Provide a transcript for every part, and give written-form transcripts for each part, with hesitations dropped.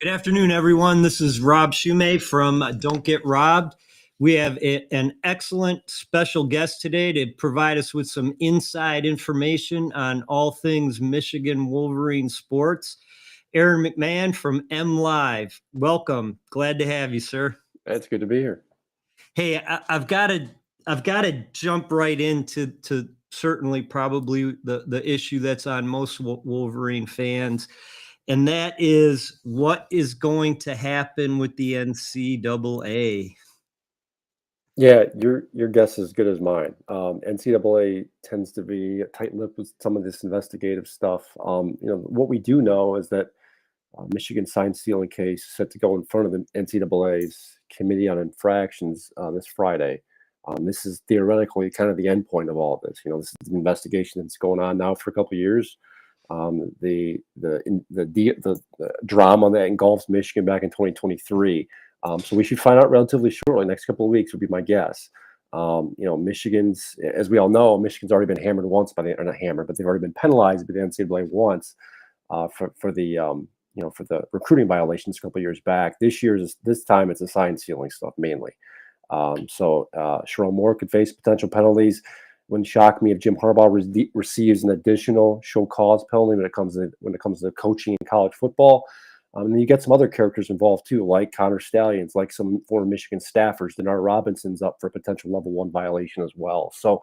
Good afternoon, everyone. This is Rob Shumay from Don't Get Robbed. We have an excellent special guest today to provide us with some inside information on all things Michigan Wolverine sports. Aaron McMann from MLive. Welcome. Glad to have you, sir. It's good to be here. Hey, I've got to jump right into certainly probably the issue that's on most Wolverine fans. And that is what is going to happen with the NCAA. Yeah, your guess is as good as mine. NCAA tends to be tight-lipped with some of this investigative stuff. What we do know is that Michigan signed stealing case is set to go in front of the NCAA's Committee on Infractions this Friday. This is theoretically kind of the end point of all of this. This is an investigation that's going on now for a couple of years. The drama that engulfs Michigan back in 2023. So we should find out relatively shortly. Next couple of weeks would be my guess. Michigan's, as we all know, Michigan's already been hammered once by the, or not hammered, but they've already been penalized by the NCAA once for the recruiting violations a couple of years back. This time it's a sign stealing stuff mainly. Sherrone Moore could face potential penalties. Wouldn't shock me if Jim Harbaugh receives an additional show cause penalty when it comes to coaching in college football. And then you get some other characters involved too, like Connor Stallions, like some former Michigan staffers. Denard Robinson's up for a potential level 1 violation as well. So,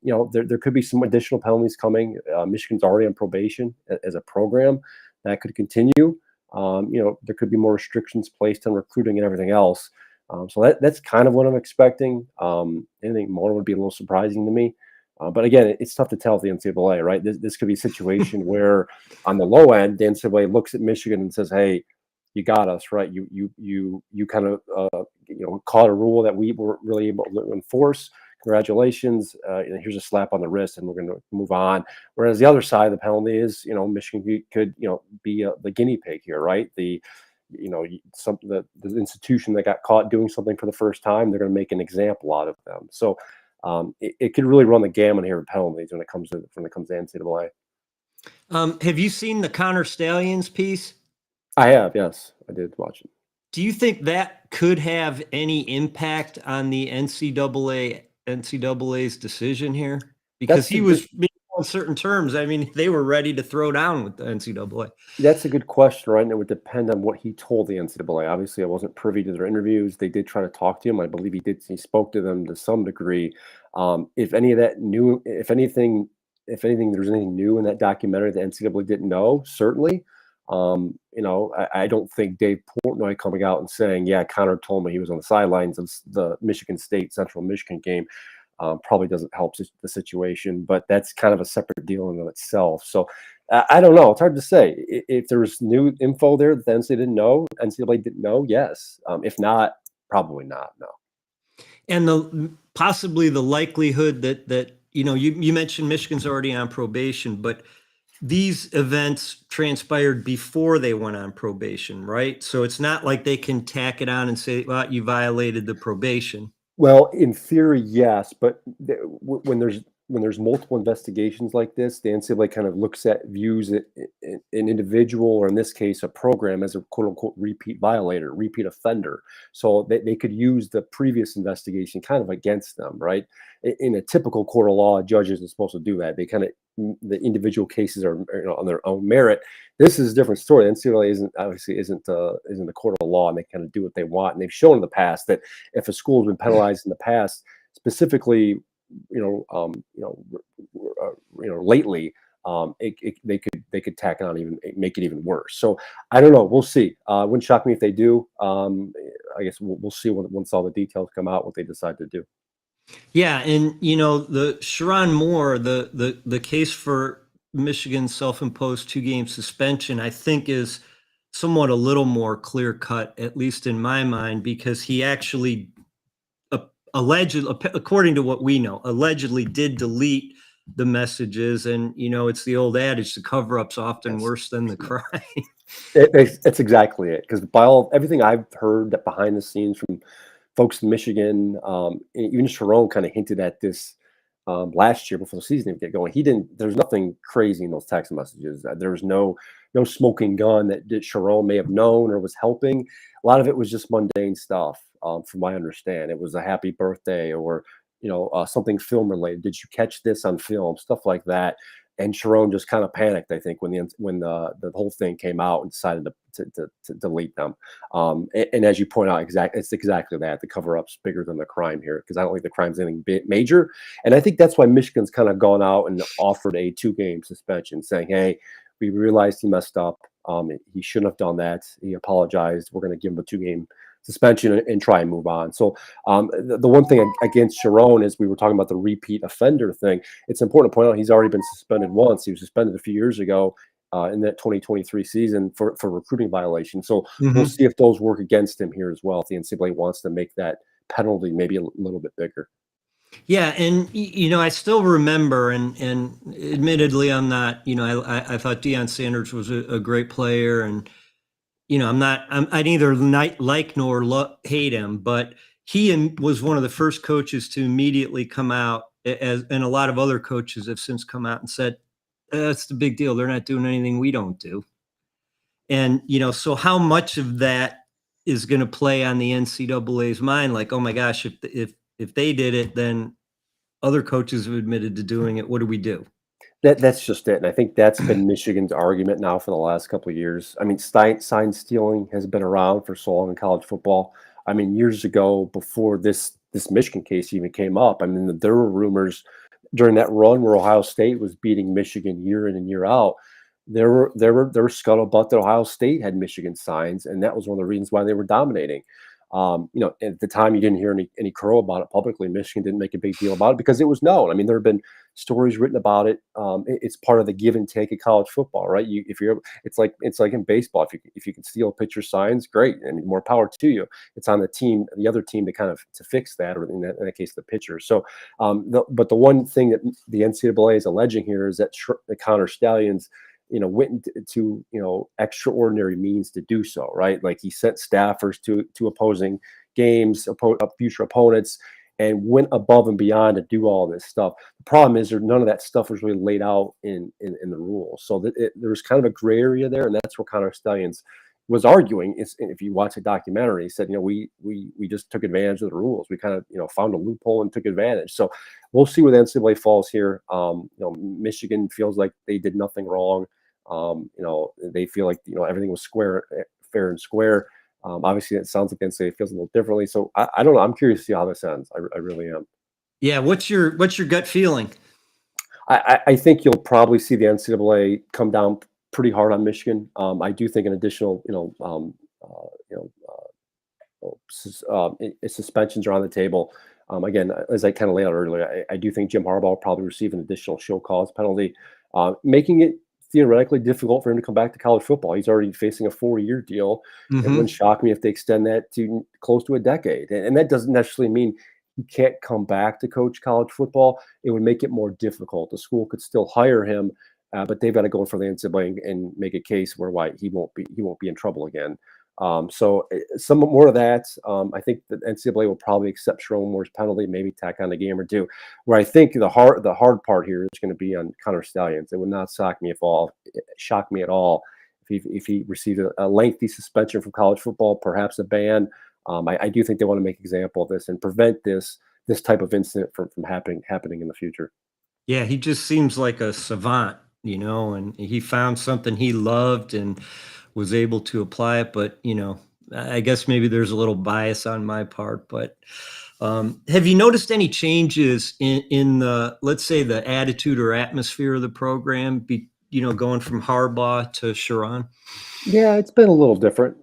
there could be some additional penalties coming. Michigan's already on probation as a program. That could continue. There could be more restrictions placed on recruiting and everything else. So that's kind of what I'm expecting. Anything more would be a little surprising to me. But again, it's tough to tell with the NCAA, right? This could be a situation where, on the low end, the NCAA looks at Michigan and says, "Hey, you got us, right? You kind of caught a rule that we weren't really able to enforce. Congratulations. Here's a slap on the wrist, and we're going to move on." Whereas the other side of the penalty is, Michigan could be the guinea pig here, right? The institution that got caught doing something for the first time, they're going to make an example out of them. So it could really run the gamut here of penalties when it comes to NCAA. Have you seen the Connor Stallions piece? I have, yes, I did watch it. Do you think that could have any impact on the NCAA's decision here? Because he was on certain terms. I mean, they were ready to throw down with the NCAA. That's a good question, right? And it would depend on what he told the NCAA. Obviously, I wasn't privy to their interviews. They did try to talk to him. I believe he spoke to them to some degree. If anything, there's anything new in that documentary the NCAA didn't know, certainly. I don't think Dave Portnoy coming out and saying, "Yeah, Connor told me he was on the sidelines of the Michigan State Central Michigan game," probably doesn't help the situation, but that's kind of a separate deal in of itself. So I don't know. It's hard to say. If there's new info there that the NCAA didn't know, yes. If not, probably not, no. And possibly the likelihood that you mentioned Michigan's already on probation, but these events transpired before they went on probation, right? So it's not like they can tack it on and say, "Well, you violated the probation." Well, in theory, yes, but when there's multiple investigations like this, the NCAA kind of views an individual, or in this case, a program, as a quote unquote repeat violator, repeat offender. So they could use the previous investigation kind of against them, right? In a typical court of law, judges are supposed to do that. The individual cases are on their own merit. This is a different story. The NCAA isn't the court of law, and they kind of do what they want. And they've shown in the past that if a school has been penalized in the past, specifically, lately, they could tack on, even make it even worse. So I don't know. We'll see. Wouldn't shock me if they do. I guess we'll see once all the details come out what they decide to do. Yeah, and the Sherrone Moore, the case for Michigan's self-imposed 2-game suspension, I think is somewhat a little more clear cut, at least in my mind, because he actually allegedly, according to what we know, allegedly did delete the messages. And it's the old adage: the cover-up's often worse than the crime. That's exactly it. Because by everything I've heard that behind the scenes from folks in Michigan, even Sherrone kind of hinted at this last year before the season even get going. He didn't. There's nothing crazy in those text messages. There was no smoking gun that Sharon may have known or was helping. A lot of it was just mundane stuff, from what I understand. It was a happy birthday or something film related. Did you catch this on film? Stuff like that. And Sharon just kind of panicked, I think, when the whole thing came out and decided to delete them. And as you point out, it's exactly that. The cover up's bigger than the crime here, because I don't think the crime's anything major. And I think that's why Michigan's kind of gone out and offered a 2-game suspension, saying, "Hey, we realized he messed up. He shouldn't have done that. He apologized. We're going to give him a 2-game suspension and try and move on." So the one thing against Sharon is, we were talking about the repeat offender thing. It's important to point out he's already been suspended once. He was suspended a few years ago in that 2023 season for recruiting violation. So we'll see if those work against him here as well, if the NCAA wants to make that penalty maybe a little bit bigger. Yeah, and I still remember, and admittedly, I'm not. I thought Deion Sanders was a great player, and I neither like nor hate him, but he was one of the first coaches to immediately come out, and a lot of other coaches have since come out and said, "That's the big deal. They're not doing anything we don't do." And so how much of that is going to play on the NCAA's mind? Like, oh my gosh, if they did it, then other coaches have admitted to doing it. What do we do? That's just it, and I think that's been Michigan's argument now for the last couple of years. I mean, sign stealing has been around for so long in college football. I mean, years ago, before this Michigan case even came up, I mean, there were rumors during that run where Ohio State was beating Michigan year in and year out. There were scuttlebutt that Ohio State had Michigan signs, and that was one of the reasons why they were dominating. At the time, you didn't hear any crow about it publicly. Michigan didn't make a big deal about it because it was known. I mean, there have been stories written about it. It's part of the give and take of college football, right? It's like in baseball. If you can steal pitcher signs, great. I mean, more power to you. It's on the other team to fix that, or in that case, the pitcher. So, but the one thing that the NCAA is alleging here is that the Connor Stallions, went to extraordinary means to do so, right? Like, he sent staffers to opposing games, future opponents, and went above and beyond to do all this stuff. The problem is none of that stuff was really laid out in the rules, so there's kind of a gray area there, and that's where Connor Stallions was arguing. If you watch the documentary, he said, we just took advantage of the rules. We kind of found a loophole and took advantage. So we'll see where the NCAA falls here. Michigan feels like they did nothing wrong. They feel like everything was fair and square. Obviously, it sounds like the NCAA feels a little differently. So I don't know. I'm curious to see how this ends. I really am. Yeah. What's your gut feeling? I think you'll probably see the NCAA come down pretty hard on Michigan. I do think an additional, suspensions are on the table. Again, as I kind of laid out earlier, I do think Jim Harbaugh will probably receive an additional show cause penalty, making it theoretically difficult for him to come back to college football. He's already facing a 4-year deal. It wouldn't shock me if they extend that to close to a decade. And that doesn't necessarily mean he can't come back to coach college football. It would make it more difficult. The school could still hire him, but they've got to go for the NCAA and make a case why he won't be in trouble again. So some more of that. I think the NCAA will probably accept Sharon Moore's penalty, maybe tack on a game or two. Where I think the hard part here is going to be on Connor Stallions. It would not shock me at all if he received a lengthy suspension from college football, perhaps a ban. I do think they want to make an example of this and prevent this type of incident from happening in the future. Yeah, he just seems like a savant, and he found something he loved and was able to apply it. But, I guess maybe there's a little bias on my part. But have you noticed any changes in the, let's say, the attitude or atmosphere of the program, going from Harbaugh to Sharon? Yeah, it's been a little different.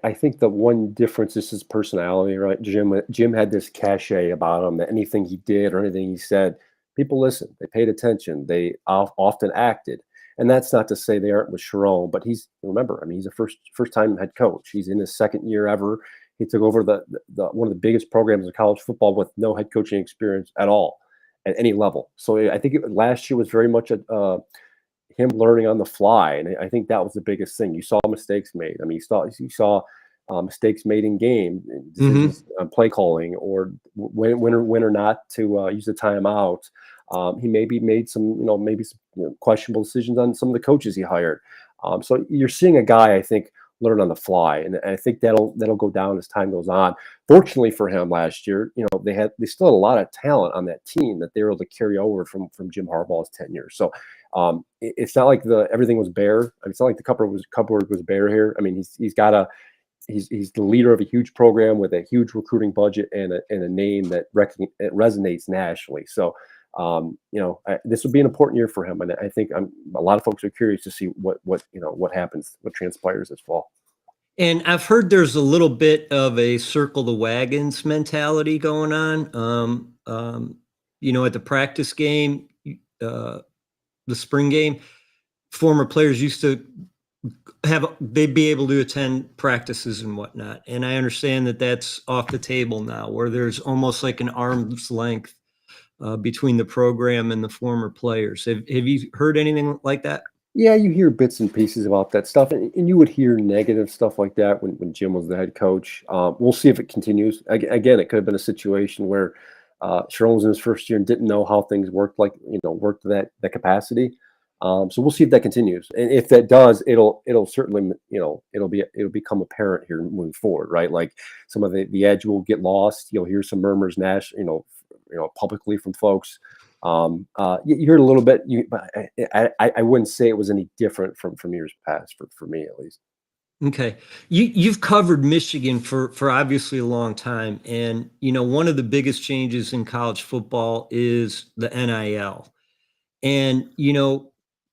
I think the one difference is his personality, right? Jim had this cachet about him that anything he did or anything he said, people listened, they paid attention, they often acted. And that's not to say they aren't with Sharon, but he's a first time head coach. He's in his second year ever. He took over the one of the biggest programs in college football with no head coaching experience at all, at any level. So I think last year was very much him learning on the fly, and I think that was the biggest thing. You saw mistakes made. I mean, you saw mistakes made in game, decisions on play calling, or when or not to use the timeout. He maybe made some, maybe some questionable decisions on some of the coaches he hired. So you're seeing a guy, I think, learn on the fly, and I think that'll go down as time goes on. Fortunately for him, last year, they still had a lot of talent on that team that they were able to carry over from Jim Harbaugh's tenure. So it's not like everything was bare. I mean, it's not like the cupboard was bare here. I mean, he's the leader of a huge program with a huge recruiting budget and a name that it resonates nationally. So this would be an important year for him, and I think a lot of folks are curious to see what happens, what transpires this fall. And I've heard there's a little bit of a circle the wagons mentality going on. At the practice game, the spring game, former players used to they'd be able to attend practices and whatnot. And I understand that that's off the table now, where there's almost like an arm's length between the program and the former players. Have you heard anything like that? Yeah, you hear bits and pieces about that stuff, and you would hear negative stuff like that when Jim was the head coach. We'll see if it continues. Again, it could have been a situation where Sharon was in his first year and didn't know how things worked, worked to that capacity. So we'll see if that continues, and if that does, it'll certainly it'll become apparent here moving forward, right? Like some of the edge will get lost. You'll hear some murmurs, publicly from folks. You heard a little bit, but I wouldn't say it was any different from years past for me at least. Okay. You've covered Michigan for obviously a long time. And, one of the biggest changes in college football is the NIL. And,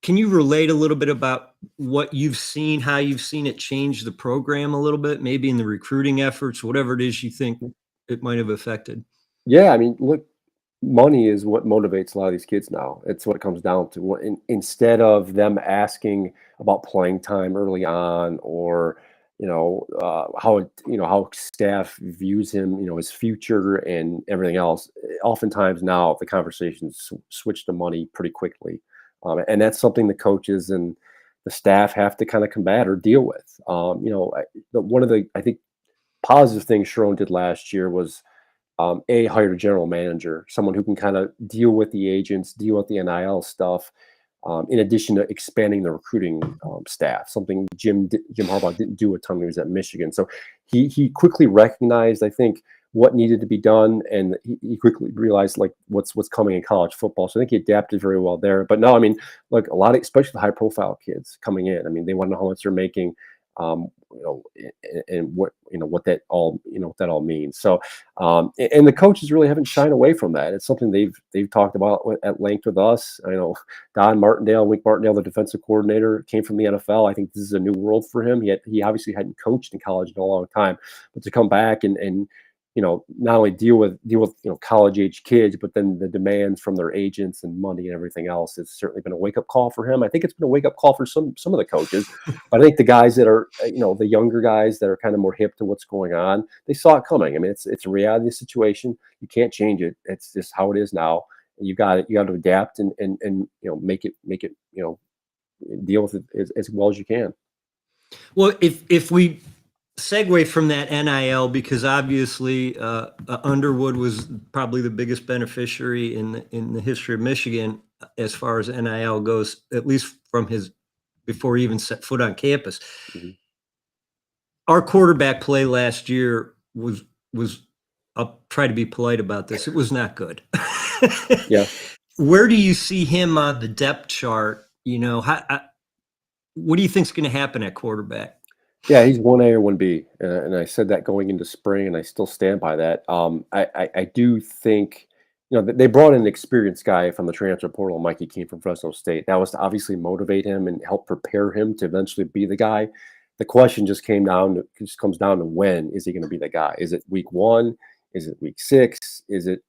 can you relate a little bit about what you've seen, how you've seen it change the program a little bit, maybe in the recruiting efforts, whatever it is you think it might have affected? Yeah, I mean, look, money is what motivates a lot of these kids now. It's what it comes down to. Instead of them asking about playing time early on, or how staff views him, his future and everything else. Oftentimes now the conversations switch to money pretty quickly, and that's something the coaches and the staff have to kind of combat or deal with. One of the, I think, positive things Sharon did last year was hired a general manager, someone who can kind of deal with the agents, deal with the NIL stuff, in addition to expanding the recruiting staff, something Jim Harbaugh didn't do a ton when he was at Michigan. So he quickly recognized, I think, what needed to be done, and he quickly realized what's coming in college football. So I think he adapted very well there. But no, I mean, look, a lot of, especially the high profile kids coming in, I mean, they want to know how much they're making. And what that all means. So, and the coaches really haven't shied away from that. It's something they've talked about at length with us. I know Wink Martindale, the defensive coordinator, came from the NFL. I think this is a new world for him. He obviously hadn't coached in college in a long time, but to come back and not only deal with college age kids, but then the demands from their agents and money and everything else, has certainly been a wake up call for him. I think it's been a wake up call for some of the coaches, but I think the guys that are, the younger guys that are kind of more hip to what's going on, they saw it coming. I mean, it's a reality situation. You can't change it. It's just how it is now. You got to adapt and make it, deal with it as well as you can. Well, if we segue from that NIL, because obviously Underwood was probably the biggest beneficiary in the history of Michigan as far as NIL goes, at least from before he even set foot on campus. Mm-hmm. Our quarterback play last year was I'll try to be polite about this, it was not good. Yeah. Where do you see him on the depth chart? What do you think is going to happen at quarterback? Yeah, he's 1A or 1B, and I said that going into spring, and I still stand by that. I do think, they brought in an experienced guy from the transfer portal, Mikey Keene from Fresno State. That was to obviously motivate him and help prepare him to eventually be the guy. The question just comes down to when is he going to be the guy? Is it week 1? Is it week 6? Is it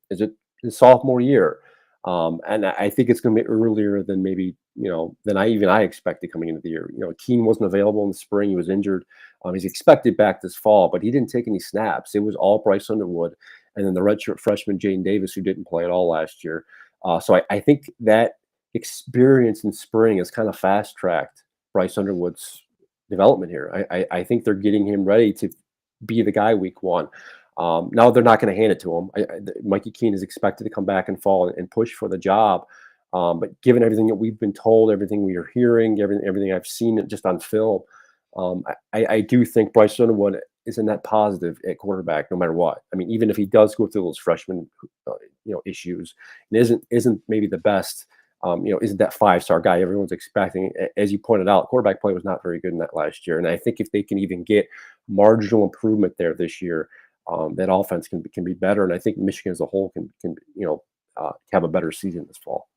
his sophomore year? And I think it's going to be earlier than maybe, than I expected coming into the year. Keene wasn't available in the spring. He was injured. He's expected back this fall, but he didn't take any snaps. It was all Bryce Underwood and then the redshirt freshman Jaden Davis, who didn't play at all last year. So I think that experience in spring has kind of fast-tracked Bryce Underwood's development here. I think they're getting him ready to be the guy week 1. Now they're not going to hand it to him. Mikey Keene is expected to come back in fall and push for the job. But given everything that we've been told, everything we are hearing, everything I've seen just on film, I do think Bryce Underwood is a net positive at quarterback, no matter what. I mean, even if he does go through those freshman, issues, and isn't maybe the best, isn't that 5-star guy everyone's expecting. As you pointed out, quarterback play was not very good in that last year, and I think if they can even get marginal improvement there this year, that offense can be better, and I think Michigan as a whole can have a better season this fall.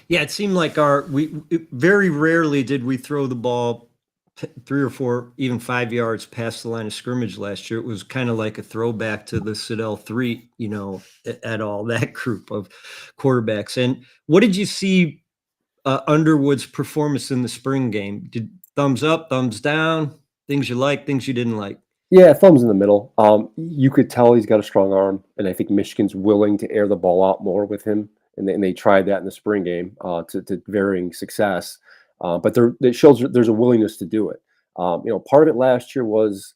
Yeah, it seemed like very rarely did we throw the ball 3 or 4, even 5 yards past the line of scrimmage last year. It was kind of like a throwback to the Siddell 3, at all, that group of quarterbacks. And what did you see Underwood's performance in the spring game? Did thumbs up, thumbs down, things you like, things you didn't like? Yeah, thumbs in the middle. You could tell he's got a strong arm, and I think Michigan's willing to air the ball out more with him. And they tried that in the spring game to varying success. But it shows there's a willingness to do it. Part of it last year was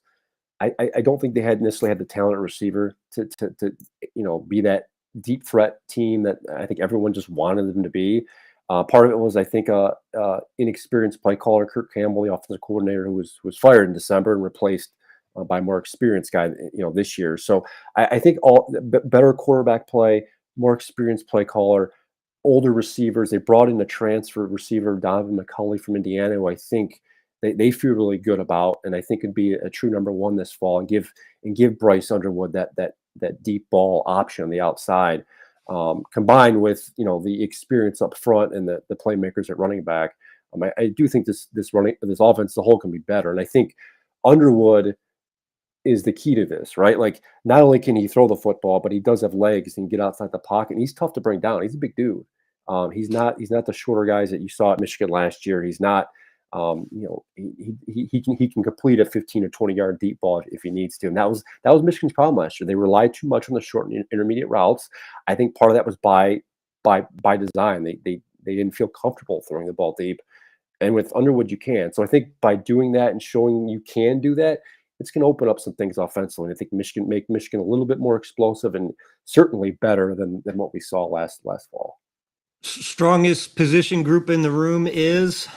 I don't think they necessarily had the talent receiver to be that deep threat team that I think everyone just wanted them to be. Part of it was, I think, inexperienced play caller Kirk Campbell, the offensive coordinator, who was fired in December and replaced by a more experienced guy, this year. So I think better quarterback play, more experienced play caller, older receivers. They brought in a transfer receiver, Donovan McCulley from Indiana, who I think they feel really good about, and I think could be a true number one this fall, and give Bryce Underwood that deep ball option on the outside, combined with the experience up front and the playmakers at running back. I do think this offense as a whole can be better, and I think Underwood is the key to this, right? Like, not only can he throw the football, but he does have legs and get outside the pocket. And he's tough to bring down. He's a big dude. He's not the shorter guys that you saw at Michigan last year. He's not, he can complete a 15 or 20-yard deep ball if he needs to. And that was Michigan's problem last year. They relied too much on the short and intermediate routes. I think part of that was by design. They didn't feel comfortable throwing the ball deep. And with Underwood, you can. So I think by doing that and showing you can do that, it's going to open up some things offensively. And I think make Michigan a little bit more explosive and certainly better than what we saw last fall. Strongest position group in the room is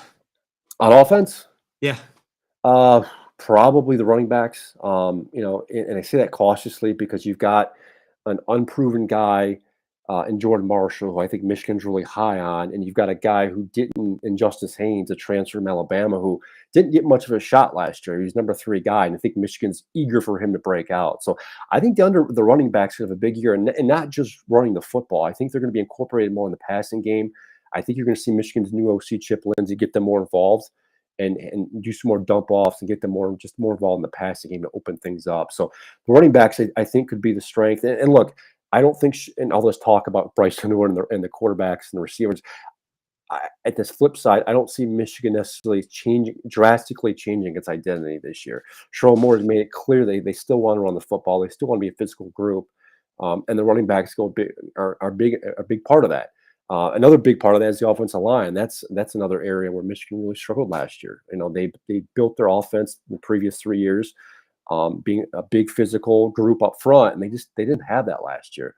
on offense. Yeah, probably the running backs. And I say that cautiously because you've got an unproven guy in Jordan Marshall, who I think Michigan's really high on, and you've got a guy who didn't, in Justice Haynes, a transfer from Alabama, who didn't get much of a shot last year. He's number 3 guy, and I think Michigan's eager for him to break out. So I think the running backs have a big year, and not just running the football. I think they're going to be incorporated more in the passing game. I think you're going to see Michigan's new OC Chip Lindsey get them more involved and do some more dump offs and get them more involved in the passing game to open things up. So the running backs, I think, could be the strength. And look, I don't think, and all this talk about Bryce Underwood and the quarterbacks and the receivers. At this flip side, I don't see Michigan necessarily drastically changing its identity this year. Sherrone Moore has made it clear they still want to run the football. They still want to be a physical group, and the running backs are a big part of that. Another big part of that is the offensive line. That's another area where Michigan really struggled last year. They built their offense in the previous 3 years. Being a big physical group up front, and they didn't have that last year.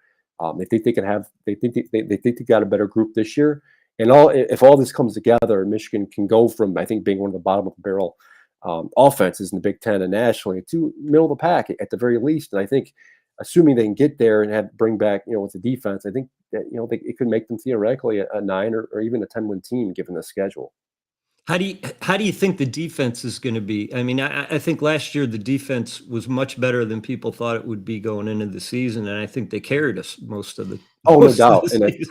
They think they got a better group this year, and if all this comes together, Michigan can go from, I think, being one of the bottom of the barrel offenses in the Big Ten and nationally to middle of the pack at the very least. And I think, assuming they can get there and bring back with the defense, I think that it could make them theoretically a 9 or even a 10-win team given the schedule. How do you think the defense is going to be? I mean, I think last year the defense was much better than people thought it would be going into the season, and I think they carried us most of the. No doubt. And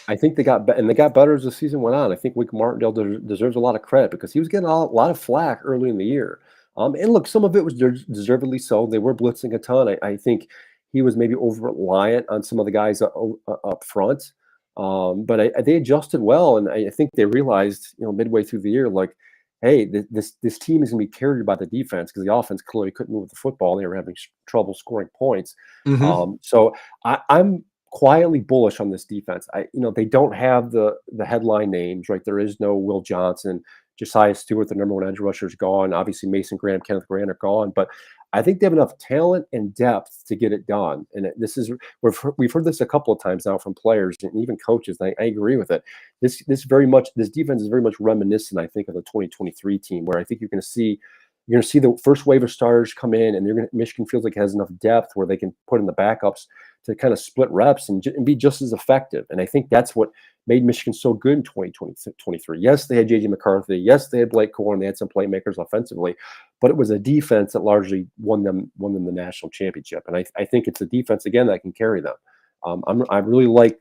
I think they got better as the season went on. I think Wink Martindale deserves a lot of credit because he was getting a lot of flack early in the year. And look, some of it was deservedly so. They were blitzing a ton. I think he was maybe over-reliant on some of the guys up front. But they adjusted well, and I think they realized, midway through the year, like, hey, this team is going to be carried by the defense because the offense clearly couldn't move the football. They were having trouble scoring points. Mm-hmm. So I'm quietly bullish on this defense. They don't have the headline names, right? There is no Will Johnson, Josiah Stewart, the number 1 edge rusher, is gone. Obviously, Mason Graham, Kenneth Grant are gone, but I think they have enough talent and depth to get it done. And this is we've heard this a couple of times now from players and even coaches. And I agree with it. This defense is very much reminiscent, I think, of the 2023 team, where I think you're going to see the first wave of starters come in, and Michigan feels like it has enough depth where they can put in the backups to kind of split reps and be just as effective. And I think that's what made Michigan so good in 2023. Yes, they had J.J. McCarthy. Yes, they had Blake Corum. They had some playmakers offensively, but it was a defense that largely won them the national championship. And I think it's a defense, again, that can carry them. I really like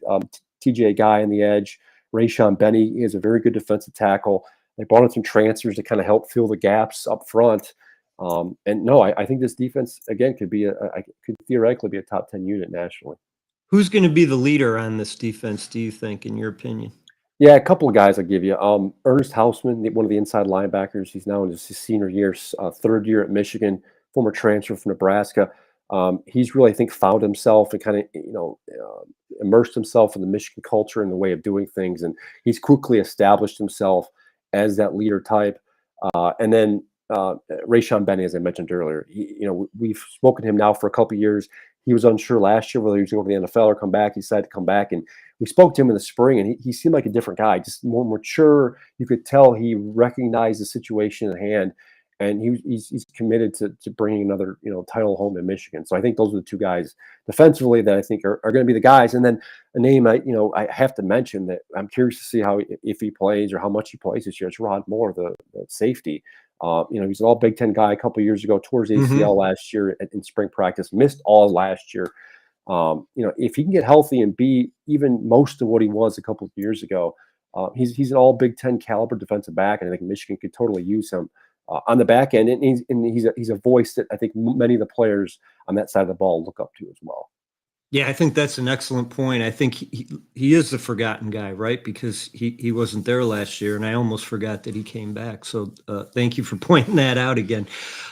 TJ Guy on the edge. Rayshawn Benny is a very good defensive tackle. They brought in some transfers to kind of help fill the gaps up front. And no, I think this defense, again, could theoretically be a top 10 unit nationally. Who's going to be the leader on this defense, do you think, in your opinion? Yeah, a couple of guys I'll give you. Ernest Hausman, one of the inside linebackers. He's now in his senior year, third year at Michigan, former transfer from Nebraska. He's really, I think, found himself and kind of, immersed himself in the Michigan culture and the way of doing things. And he's quickly established himself as that leader type. And then Rayshawn Benny, as I mentioned earlier, we've spoken to him now for a couple of years. He was unsure last year whether he was going to go to the NFL or come back. He decided to come back, and we spoke to him in the spring, and he seemed like a different guy, just more mature. You could tell he recognized the situation at hand, and he's committed to bringing another title home in Michigan. So I think those are the two guys defensively that I think are going to be the guys. And then a name I have to mention that I'm curious to see if he plays or how much he plays this year. It's Rod Moore, the safety. He's an all Big Ten guy a couple of years ago, towards ACL last year in spring practice, missed all last year. If he can get healthy and be even most of what he was a couple of years ago, he's an all Big Ten caliber defensive back, and I think Michigan could totally use him on the back end. And he's a voice that I think many of the players on that side of the ball look up to as well. Yeah, I think that's an excellent point. I think he is the forgotten guy, right? Because he wasn't there last year, and I almost forgot that he came back. So thank you for pointing that out again.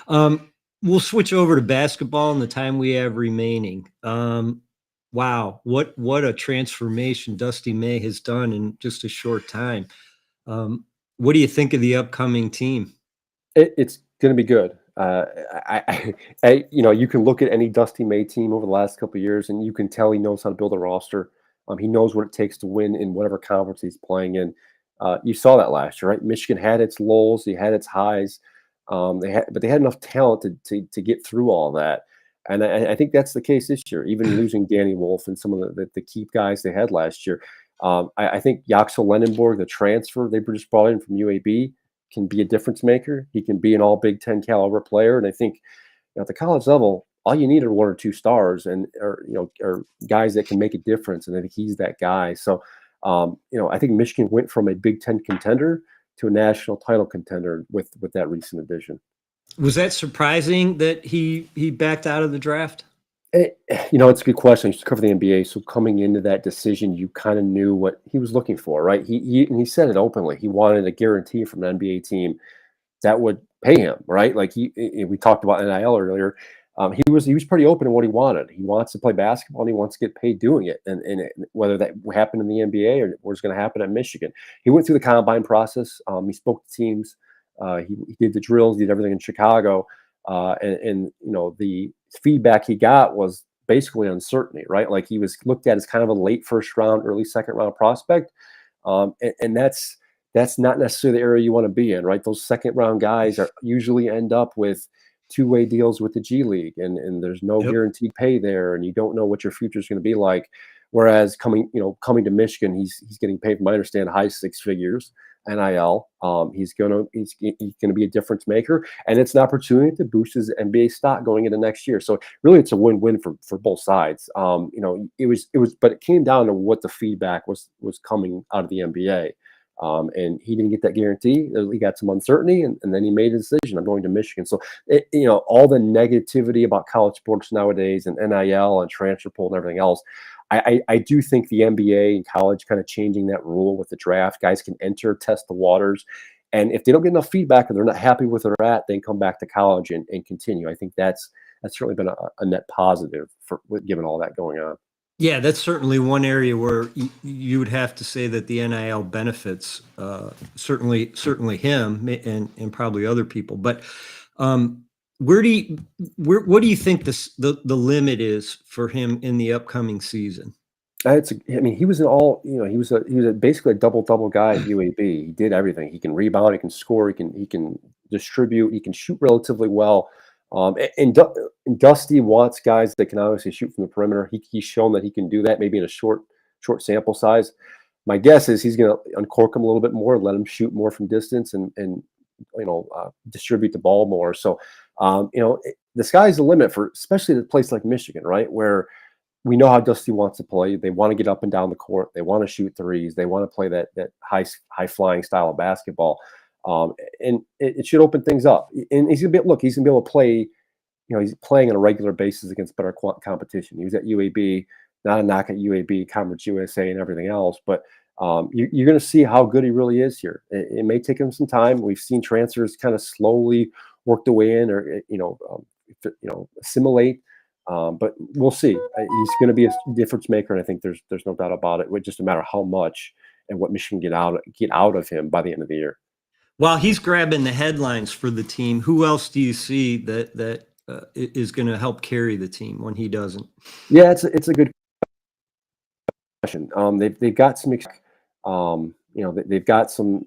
We'll switch over to basketball in the time we have remaining. Wow, what a transformation Dusty May has done in just a short time. What do you think of the upcoming team? It's going to be good. You can look at any Dusty May team over the last couple of years, and you can tell he knows how to build a roster. He knows what it takes to win in whatever conference he's playing in. You saw that last year, right? Michigan had its lulls, he had its highs, but they had enough talent to get through all that. And I think that's the case this year, even losing Danny Wolf and some of the key guys they had last year. I think Yaxel Lenenborg, the transfer they just brought in from UAB, can be a difference maker. He can be an all Big Ten caliber player. And I think at the college level, all you need are one or two stars or guys that can make a difference. And I think he's that guy. So, I think Michigan went from a Big Ten contender to a national title contender with that recent addition. Was that surprising that he backed out of the draft? It's a good question. I used to cover the NBA, so coming into that decision, you kind of knew what he was looking for, right? He said it openly. He wanted a guarantee from an NBA team that would pay him, right? Like we talked about NIL earlier. He was pretty open in what he wanted. He wants to play basketball, and he wants to get paid doing it. And whether that happened in the NBA or was going to happen at Michigan, he went through the combine process. He spoke to teams. He did the drills. He did everything in Chicago. And the feedback he got was basically uncertainty, right? Like he was looked at as kind of a late first round, early second round prospect. And that's not necessarily the area you want to be in, right? Those second round guys usually end up with two-way deals with the G League, and there's no guaranteed pay there, and you don't know what your future is going to be like. Whereas coming to Michigan, he's getting paid, from my understanding, high six figures. NIL. He's gonna be a difference maker, and it's an opportunity to boost his NBA stock going into next year. So really, it's a win-win for both sides. But it came down to what the feedback was coming out of the NBA, and he didn't get that guarantee. He got some uncertainty, and then he made a decision. I'm going to Michigan. So all the negativity about college sports nowadays and NIL and transfer portal and everything else. I do think the NBA and college kind of changing that rule with the draft. Guys can enter, test the waters, and if they don't get enough feedback or they're not happy with where they're at, they can come back to college and continue. I think that's certainly been a net positive given all that going on. Yeah, that's certainly one area where you would have to say that the NIL benefits certainly him and probably other people. But What do you think the limit is for him in the upcoming season? I mean, he was he was basically a double guy at UAB. He did everything. He can rebound, he can score, he can distribute, he can shoot relatively well. And Dusty wants guys that can obviously shoot from the perimeter. He's shown that he can do that, maybe in a short sample size. My guess is he's going to uncork him a little bit more, let him shoot more from distance, and distribute the ball more. So, the sky's the limit for especially a place like Michigan, right, where we know how Dusty wants to play. They want to get up and down the court. They want to shoot threes. They want to play that high flying style of basketball. And it should open things up. And he's gonna be able to play. He's playing on a regular basis against better competition. He was at UAB, not a knock at UAB, Conference USA, and everything else. But you're going to see how good he really is here. It may take him some time. We've seen transfers kind of slowly work their way in, or assimilate. But we'll see. He's going to be a difference maker, and I think there's no doubt about it. It's just a matter of how much and what Michigan get out of him by the end of the year. While he's grabbing the headlines for the team, who else do you see that is going to help carry the team when he doesn't? Yeah, it's a good question. They've got some, they've got some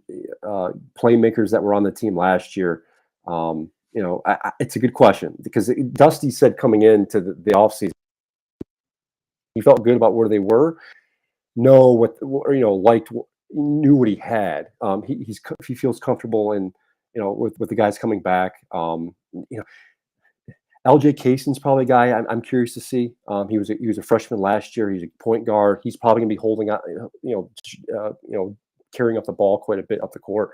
playmakers that were on the team last year. It's a good question because Dusty said coming into the offseason, he felt good about where they were. Knew what he had. He feels comfortable in, with the guys coming back. LJ Cason's probably a guy I'm curious to see. He was a freshman last year. He's a point guard. He's probably going to be holding out, carrying up the ball quite a bit up the court.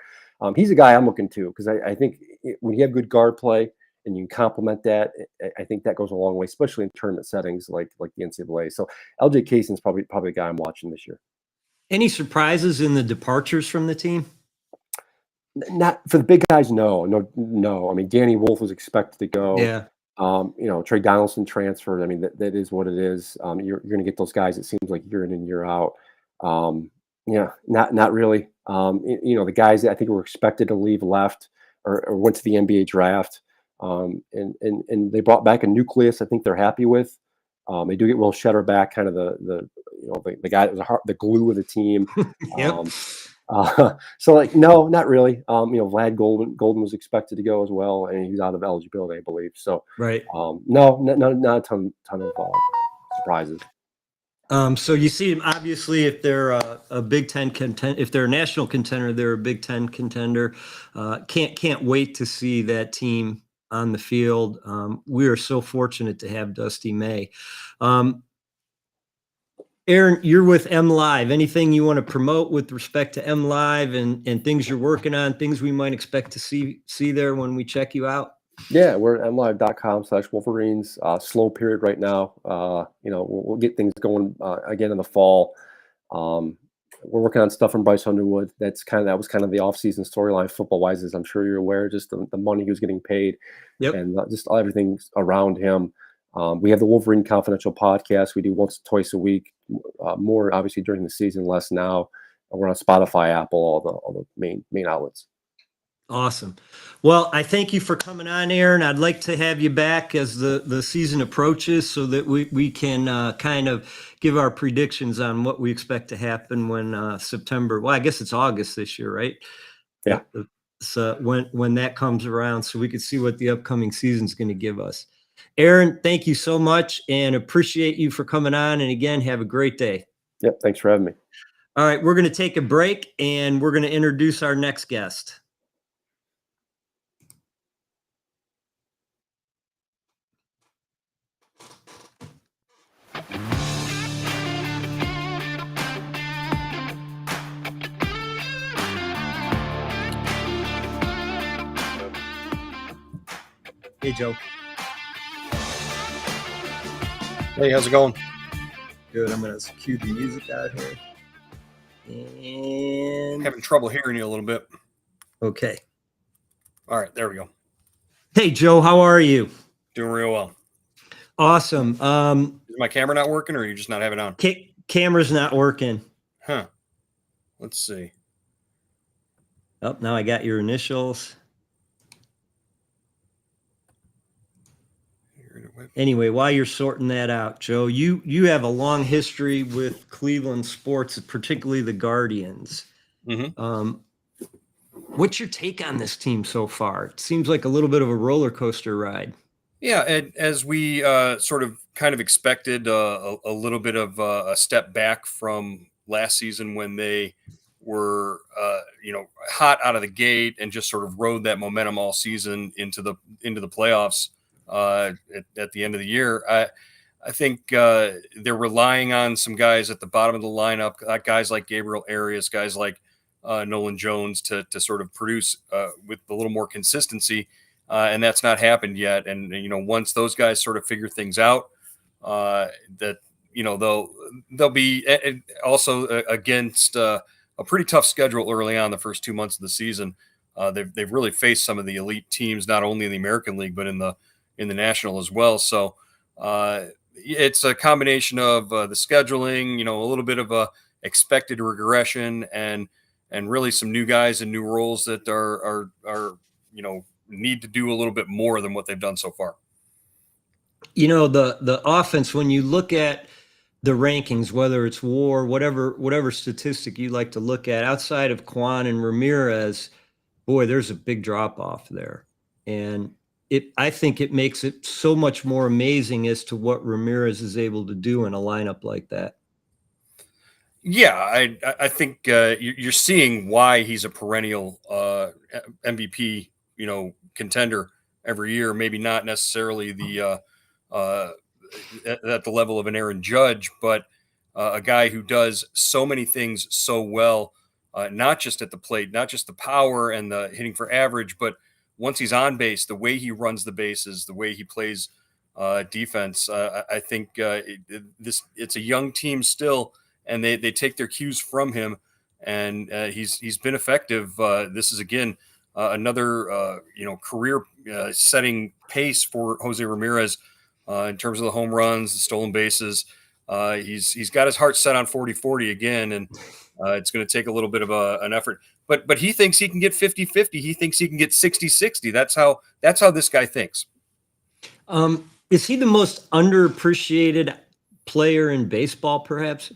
He's a guy I'm looking to because I think when you have good guard play and you can complement that, I think that goes a long way, especially in tournament settings like the NCAA. So LJ Cason's probably a guy I'm watching this year. Any surprises in the departures from the team? Not for the big guys. No. I mean, Danny Wolf was expected to go. Yeah. Trey Donaldson transferred. I mean, that is what it is. You're going to get those guys. It seems like year in and year out. Not really. The guys that I think were expected to leave left or went to the NBA draft. And they brought back a nucleus I think they're happy with. They do get Will Shetter back, kind of the guy that was the glue of the team. Yep. No, not really. Vlad Golden was expected to go as well, and he's out of eligibility, I believe. So right. No, not a ton of surprises. So you see them obviously if they're a Big Ten contender, if they're a national contender, they're a Big Ten contender. Can't wait to see that team on the field. We are so fortunate to have Dusty May. Aaron, you're with MLive. Anything you want to promote with respect to MLive and things you're working on, things we might expect to see there when we check you out? Yeah, we're at mlive.com/Wolverines. Slow period right now. We'll get things going again in the fall. We're working on stuff from Bryce Underwood. That was kind of the offseason storyline football wise, as I'm sure you're aware, just the money he was getting paid. Yep. And just everything around him. We have the Wolverine Confidential podcast. We do once, twice a week, more obviously during the season, less now. We're on Spotify, Apple, all the main outlets. Awesome. Well, I thank you for coming on, Aaron. I'd like to have you back as the season approaches so that we can kind of give our predictions on what we expect to happen when September. Well, I guess it's August this year, right? Yeah. So when that comes around, so we can see what the upcoming season is going to give us. Aaron, thank you so much and appreciate you for coming on. And again, have a great day. Yep. Thanks for having me. All right. We're going to take a break and we're going to introduce our next guest. Hey, Joe. Hey, how's it going? Good. I'm going to cue the music out here. And Having trouble hearing you a little bit. okay. All right, there we go. Hey, Joe, how are you? Doing real well. Awesome. Is my camera not working or are you just not having it on? Camera's not working. Huh. Let's see. Oh, now I got your initials. Anyway, while you're sorting that out, Joe, you have a long history with Cleveland sports, particularly the Guardians. Mm-hmm. What's your take on this team so far? It seems like a little bit of a roller coaster ride. Yeah, and as we sort of kind of expected, a little bit of a step back from last season when they were, hot out of the gate and just sort of rode that momentum all season into the playoffs at the end of the year. I think they're relying on some guys at the bottom of the lineup, guys like Gabriel Arias, guys like Nolan Jones to sort of produce with a little more consistency. And that's not happened yet. And once those guys sort of figure things out, that they'll be also against a pretty tough schedule early on the first 2 months of the season. They've really faced some of the elite teams, not only in the American League but in the National as well. So it's a combination of the scheduling, a little bit of a expected regression, and really some new guys and new roles that are need to do a little bit more than what they've done so far. The offense, when you look at the rankings, whether it's WAR, whatever statistic you like to look at, outside of Quan and Ramirez, boy, there's a big drop off there. And I think it makes it so much more amazing as to what Ramirez is able to do in a lineup like that. Yeah, I think you're seeing why he's a perennial MVP, contender every year. Maybe not necessarily the at the level of an Aaron Judge, but a guy who does so many things so well, not just at the plate, not just the power and the hitting for average, but once he's on base, the way he runs the bases, the way he plays defense. I think it's a young team still, and they take their cues from him, and he's been effective. This is again another career setting pace for Jose Ramirez in terms of the home runs, the stolen bases. He's got his heart set on 40-40 again, and it's going to take a little bit of an effort. But he thinks he can get 50-50. He thinks he can get 60-60. That's how this guy thinks. Is he the most underappreciated player in baseball, perhaps?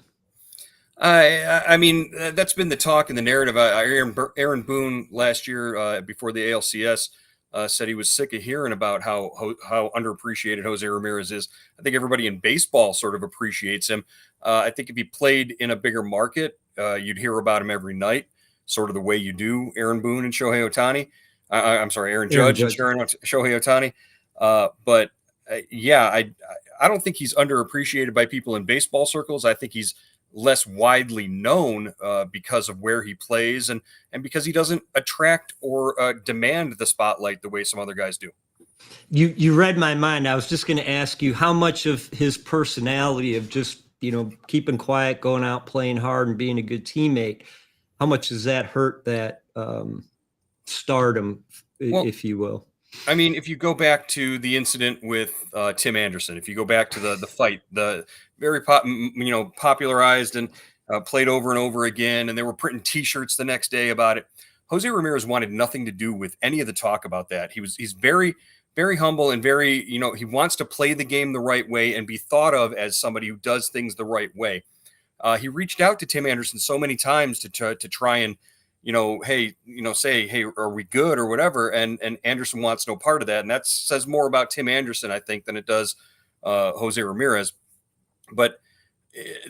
I mean, that's been the talk and the narrative. Aaron Boone last year before the ALCS said he was sick of hearing about how underappreciated Jose Ramirez is. I think everybody in baseball sort of appreciates him. I think if he played in a bigger market, you'd hear about him every night, sort of the way you do Aaron Boone and Shohei Ohtani. I'm sorry, Aaron Judge and Shohei Ohtani. But I don't think he's underappreciated by people in baseball circles. I think he's less widely known because of where he plays and because he doesn't attract or demand the spotlight the way some other guys do. You read my mind. I was just going to ask you how much of his personality of just, keeping quiet, going out, playing hard, and being a good teammate, how much does that hurt that stardom, if you will? I mean, if you go back to the incident with Tim Anderson, if you go back to the fight, the very popularized and played over and over again, and they were printing T-shirts the next day about it. Jose Ramirez wanted nothing to do with any of the talk about that. He's very, very humble and very, he wants to play the game the right way and be thought of as somebody who does things the right way. He reached out to Tim Anderson so many times to try and say, hey, are we good or whatever? And Anderson wants no part of that. And that says more about Tim Anderson, I think, than it does Jose Ramirez. But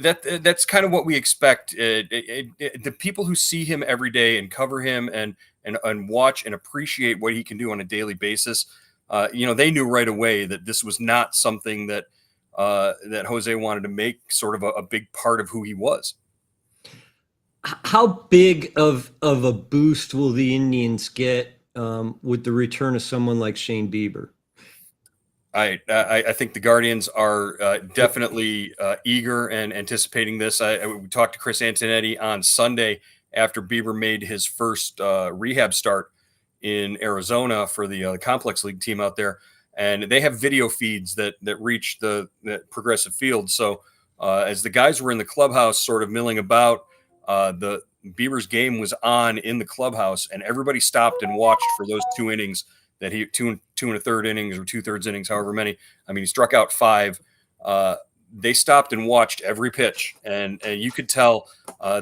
that's kind of what we expect. The people who see him every day and cover him and watch and appreciate what he can do on a daily basis, they knew right away that this was not something that Jose wanted to make sort of a big part of who he was. How big of a boost will the Indians get with the return of someone like Shane Bieber? I think the Guardians are definitely eager and anticipating this. We talked to Chris Antonetti on Sunday after Bieber made his first rehab start in Arizona for the Complex League team out there, and they have video feeds that reach the Progressive Field. So as the guys were in the clubhouse sort of milling about, the Bieber's game was on in the clubhouse, and everybody stopped and watched for those two 2 1/3 innings or 2/3 innings, however many. I mean, he struck out 5. They stopped and watched every pitch, and you could tell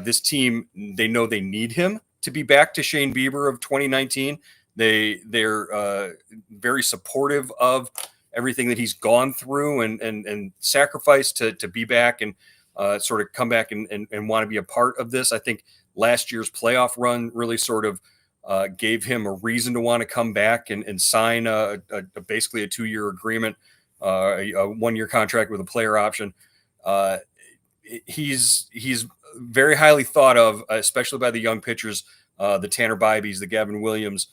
this team, they know they need him to be back to Shane Bieber of 2019. They're very supportive of everything that he's gone through and sacrificed to be back and sort of come back and want to be a part of this. I think last year's playoff run really sort of gave him a reason to want to come back and sign basically a 2-year agreement, a 1-year contract with a player option. He's very highly thought of, especially by the young pitchers, the Tanner Bibees, the Gavin Williams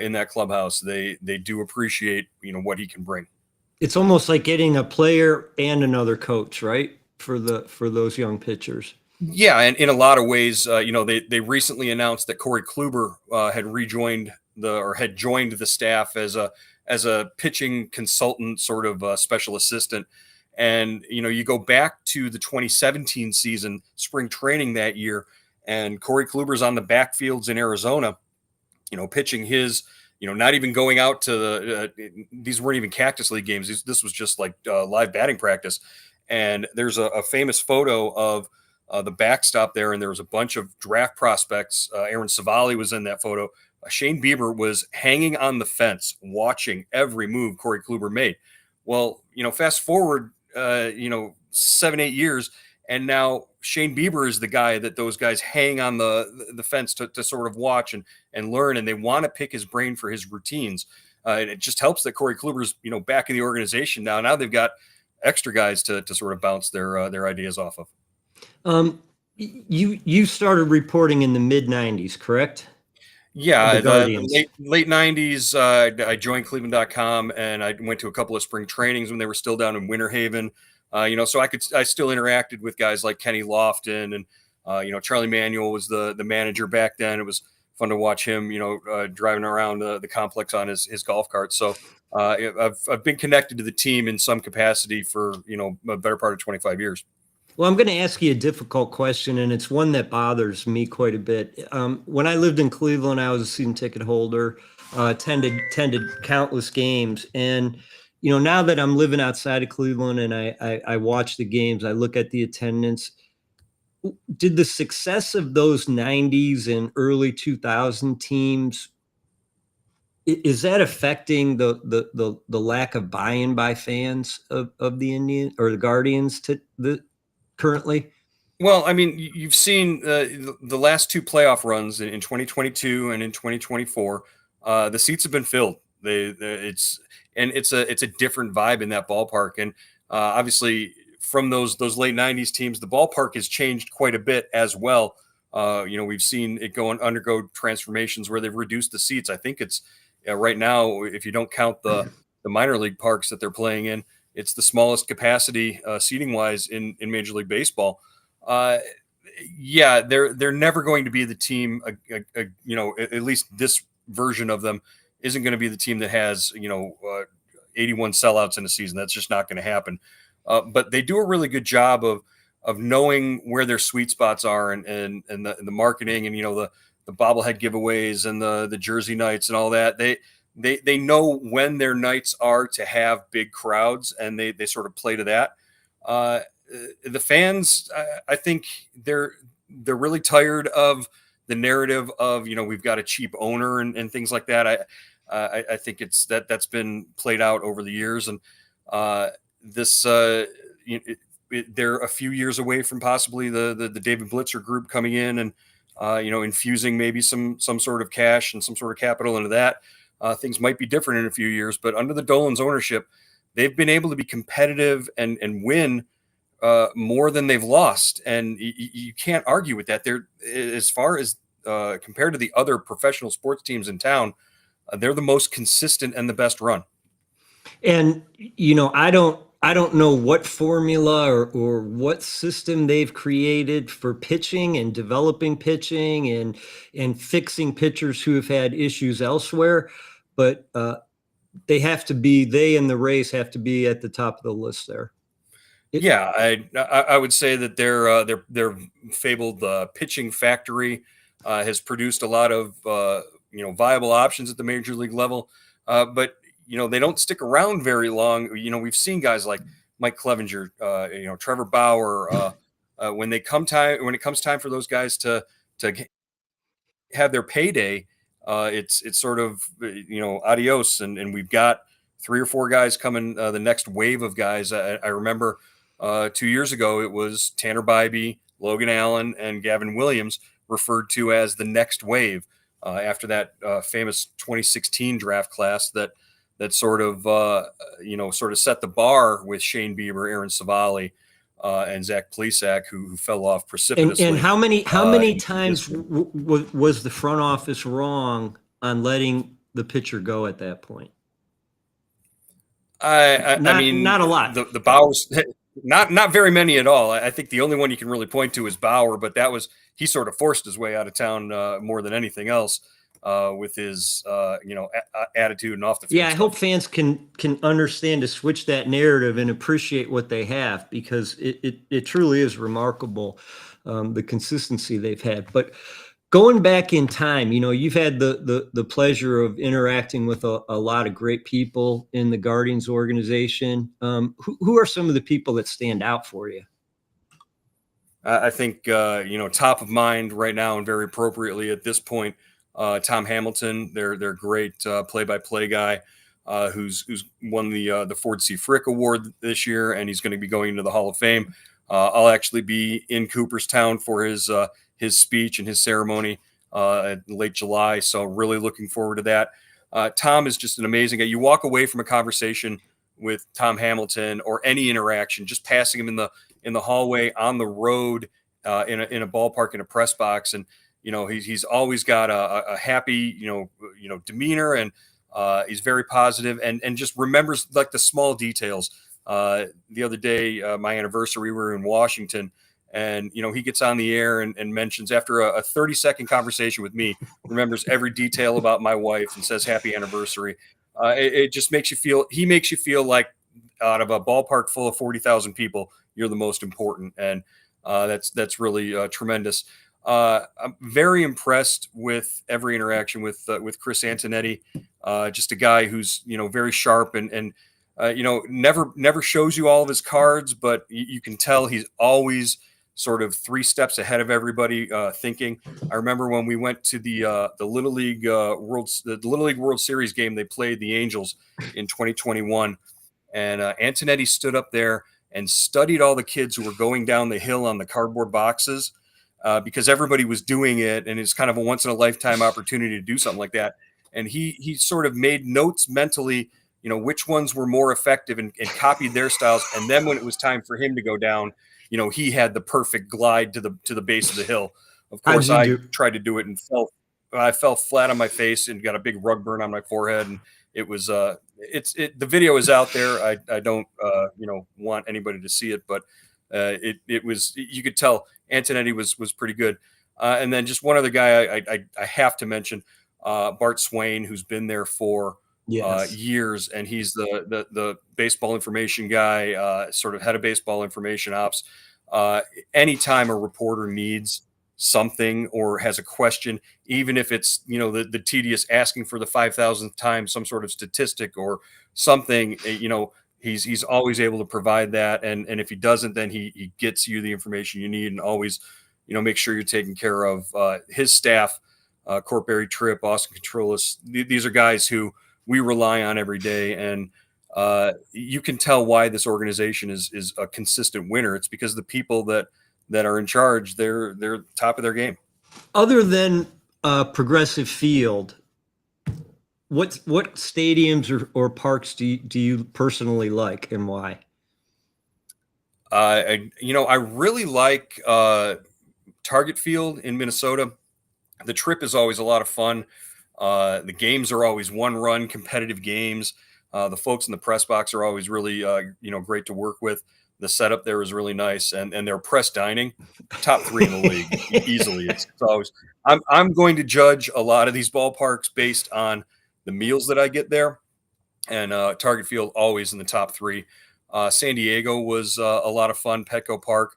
in that clubhouse. They do appreciate, what he can bring. It's almost like getting a player and another coach, right? For those young pitchers. Yeah, and in a lot of ways, they recently announced that Corey Kluber had joined the staff as a pitching consultant, sort of special assistant. And you go back to the 2017 season, spring training that year, and Corey Kluber's on the backfields in Arizona, pitching his. Not even going out to these weren't even Cactus League games. This was just like live batting practice. And there's a famous photo of the backstop there, and there was a bunch of draft prospects. Aaron Savali was in that photo. Shane Bieber was hanging on the fence, watching every move Corey Kluber made. Well, fast forward, 7-8 years, and now Shane Bieber is the guy that those guys hang on the fence to sort of watch and learn, and they want to pick his brain for his routines. And it just helps that Corey Kluber's back in the organization now. Now they've got extra guys to sort of bounce their ideas off of. You started reporting in the mid '90s, correct? Yeah, the late '90s. I joined Cleveland.com, and I went to a couple of spring trainings when they were still down in Winter Haven. So I still interacted with guys like Kenny Lofton and Charlie Manuel was the manager back then. It was fun to watch him, driving around the complex on his golf cart. So I've been connected to the team in some capacity for a better part of 25 years. Well, I'm going to ask you a difficult question, and it's one that bothers me quite a bit. When I lived in Cleveland, I was a season ticket holder, attended countless games. And, now that I'm living outside of Cleveland and I watch the games, I look at the attendance. Did the success of those 90s and early 2000 teams, is that affecting the lack of buy-in by fans of the Indians or the Guardians currently? Well, I mean, you've seen the last 2 playoff runs in 2022 and in 2024. The seats have been filled. It's a different vibe in that ballpark, and obviously from those late 90s teams, the ballpark has changed quite a bit as well. We've seen it undergo transformations where they've reduced the seats. I think it's right now, if you don't count the minor league parks that they're playing in, it's the smallest capacity seating wise in Major League Baseball. They're never going to be the team. At least this version of them isn't going to be the team that has 81 sellouts in a season. That's just not going to happen. But they do a really good job of knowing where their sweet spots are and the marketing and the bobblehead giveaways and the jersey nights and all that. They know when their nights are to have big crowds, and they sort of play to that. The fans, I think they're really tired of the narrative of we've got a cheap owner and things like that. I think that's been played out over the years, and they're a few years away from possibly the David Blitzer group coming in and infusing maybe some sort of cash and some sort of capital into that. Things might be different in a few years, but under the Dolan's ownership, they've been able to be competitive and win more than they've lost. And you can't argue with that. They're, as far as compared to the other professional sports teams in town, they're the most consistent and the best run. And, I don't know what formula or what system they've created for pitching and developing pitching and fixing pitchers who have had issues elsewhere, but they and the Rays have to be at the top of the list there. I would say that their fabled pitching factory has produced a lot of viable options at the major league level, but they don't stick around very long. We've seen guys like Mike Clevenger, Trevor Bauer, when it comes time for those guys to have their payday, it's sort of adios, and we've got 3 or 4 guys coming, the next wave of guys. I remember 2 years ago it was Tanner Bybee, Logan Allen, and Gavin Williams, referred to as the next wave, after that famous 2016 draft class that sort of set the bar with Shane Bieber, Aaron Savali, and Zach Plesac, who fell off precipitously. And how many times was the front office wrong on letting the pitcher go at that point? I mean, not a lot. The Bauers, not very many at all. I think the only one you can really point to is Bauer, but he sort of forced his way out of town more than anything else, with his attitude and off the field. Yeah, I hope fans can understand to switch that narrative and appreciate what they have, because it truly is remarkable, the consistency they've had. But going back in time, you've had the pleasure of interacting with a lot of great people in the Guardians organization. Who are some of the people that stand out for you? I think top of mind right now, and very appropriately at this point, Tom Hamilton, their great play-by-play guy, who's won the Ford C. Frick Award this year, and he's going to be going into the Hall of Fame. I'll actually be in Cooperstown for his speech and his ceremony in late July, so really looking forward to that. Tom is just an amazing guy. You walk away from a conversation with Tom Hamilton, or any interaction, just passing him in the hallway, on the road, in a ballpark, in a press box, and he's always got a happy demeanor, and he's very positive, and just remembers like the small details. The other day, my anniversary, we were in Washington, and he gets on the air and mentions, after a 30-second conversation with me, remembers every detail about my wife and says happy anniversary. It just makes you feel, he makes you feel like out of a ballpark full of 40,000 people, you're the most important, and that's really tremendous. I'm very impressed with every interaction with Chris Antonetti, just a guy who's very sharp, and never shows you all of his cards, but you can tell he's always sort of 3 steps ahead of everybody, thinking. I remember when we went to the Little League World Series game, they played the Angels in 2021, and Antonetti stood up there and studied all the kids who were going down the hill on the cardboard boxes, because everybody was doing it, and it's kind of a once in a lifetime opportunity to do something like that. And he sort of made notes mentally, which ones were more effective, and copied their styles. And then when it was time for him to go down, he had the perfect glide to the base of the hill. Of course, I tried to do it and I fell flat on my face and got a big rug burn on my forehead. And it was the video is out there. I don't want anybody to see it, but it was, you could tell Antonetti was pretty good. And then just one other guy I have to mention, Bart Swain, who's been there for years, and he's the baseball information guy, sort of head of baseball information ops. Anytime a reporter needs something or has a question, even if it's the tedious asking for the 5,000th time some sort of statistic or something, he's always able to provide that, and if he doesn't, then he gets you the information you need, and always make sure you're taking care of his staff. Court Tripp, Austin Controlis, these are guys who we rely on every day, and you can tell why this organization is a consistent winner. It's because the people that are in charge, they're top of their game. Other than Progressive Field, what stadiums or parks do you personally like, and why? I really like Target Field in Minnesota. The trip is always a lot of fun. The games are always one-run competitive games. The folks in the press box are always really great to work with. The setup there is really nice, and their press dining, top 3 in the league easily. It's always, I'm going to judge a lot of these ballparks based on the meals that I get there, and Target Field always in the top 3. San Diego was a lot of fun. Petco Park,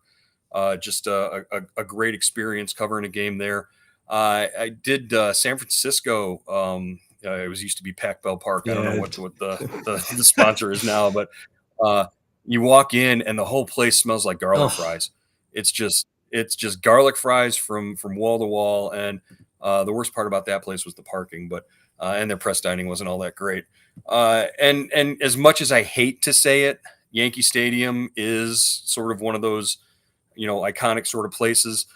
just a great experience covering a game there. I did San Francisco it was used to be Pac Bell Park. I don't Yeah. know what the sponsor is now, but you walk in and the whole place smells like garlic fries. It's just garlic fries from wall to wall. And the worst part about that place was the parking, but and their press dining wasn't all that great. And as much as I hate to say it, Yankee Stadium is sort of one of those, iconic sort of places.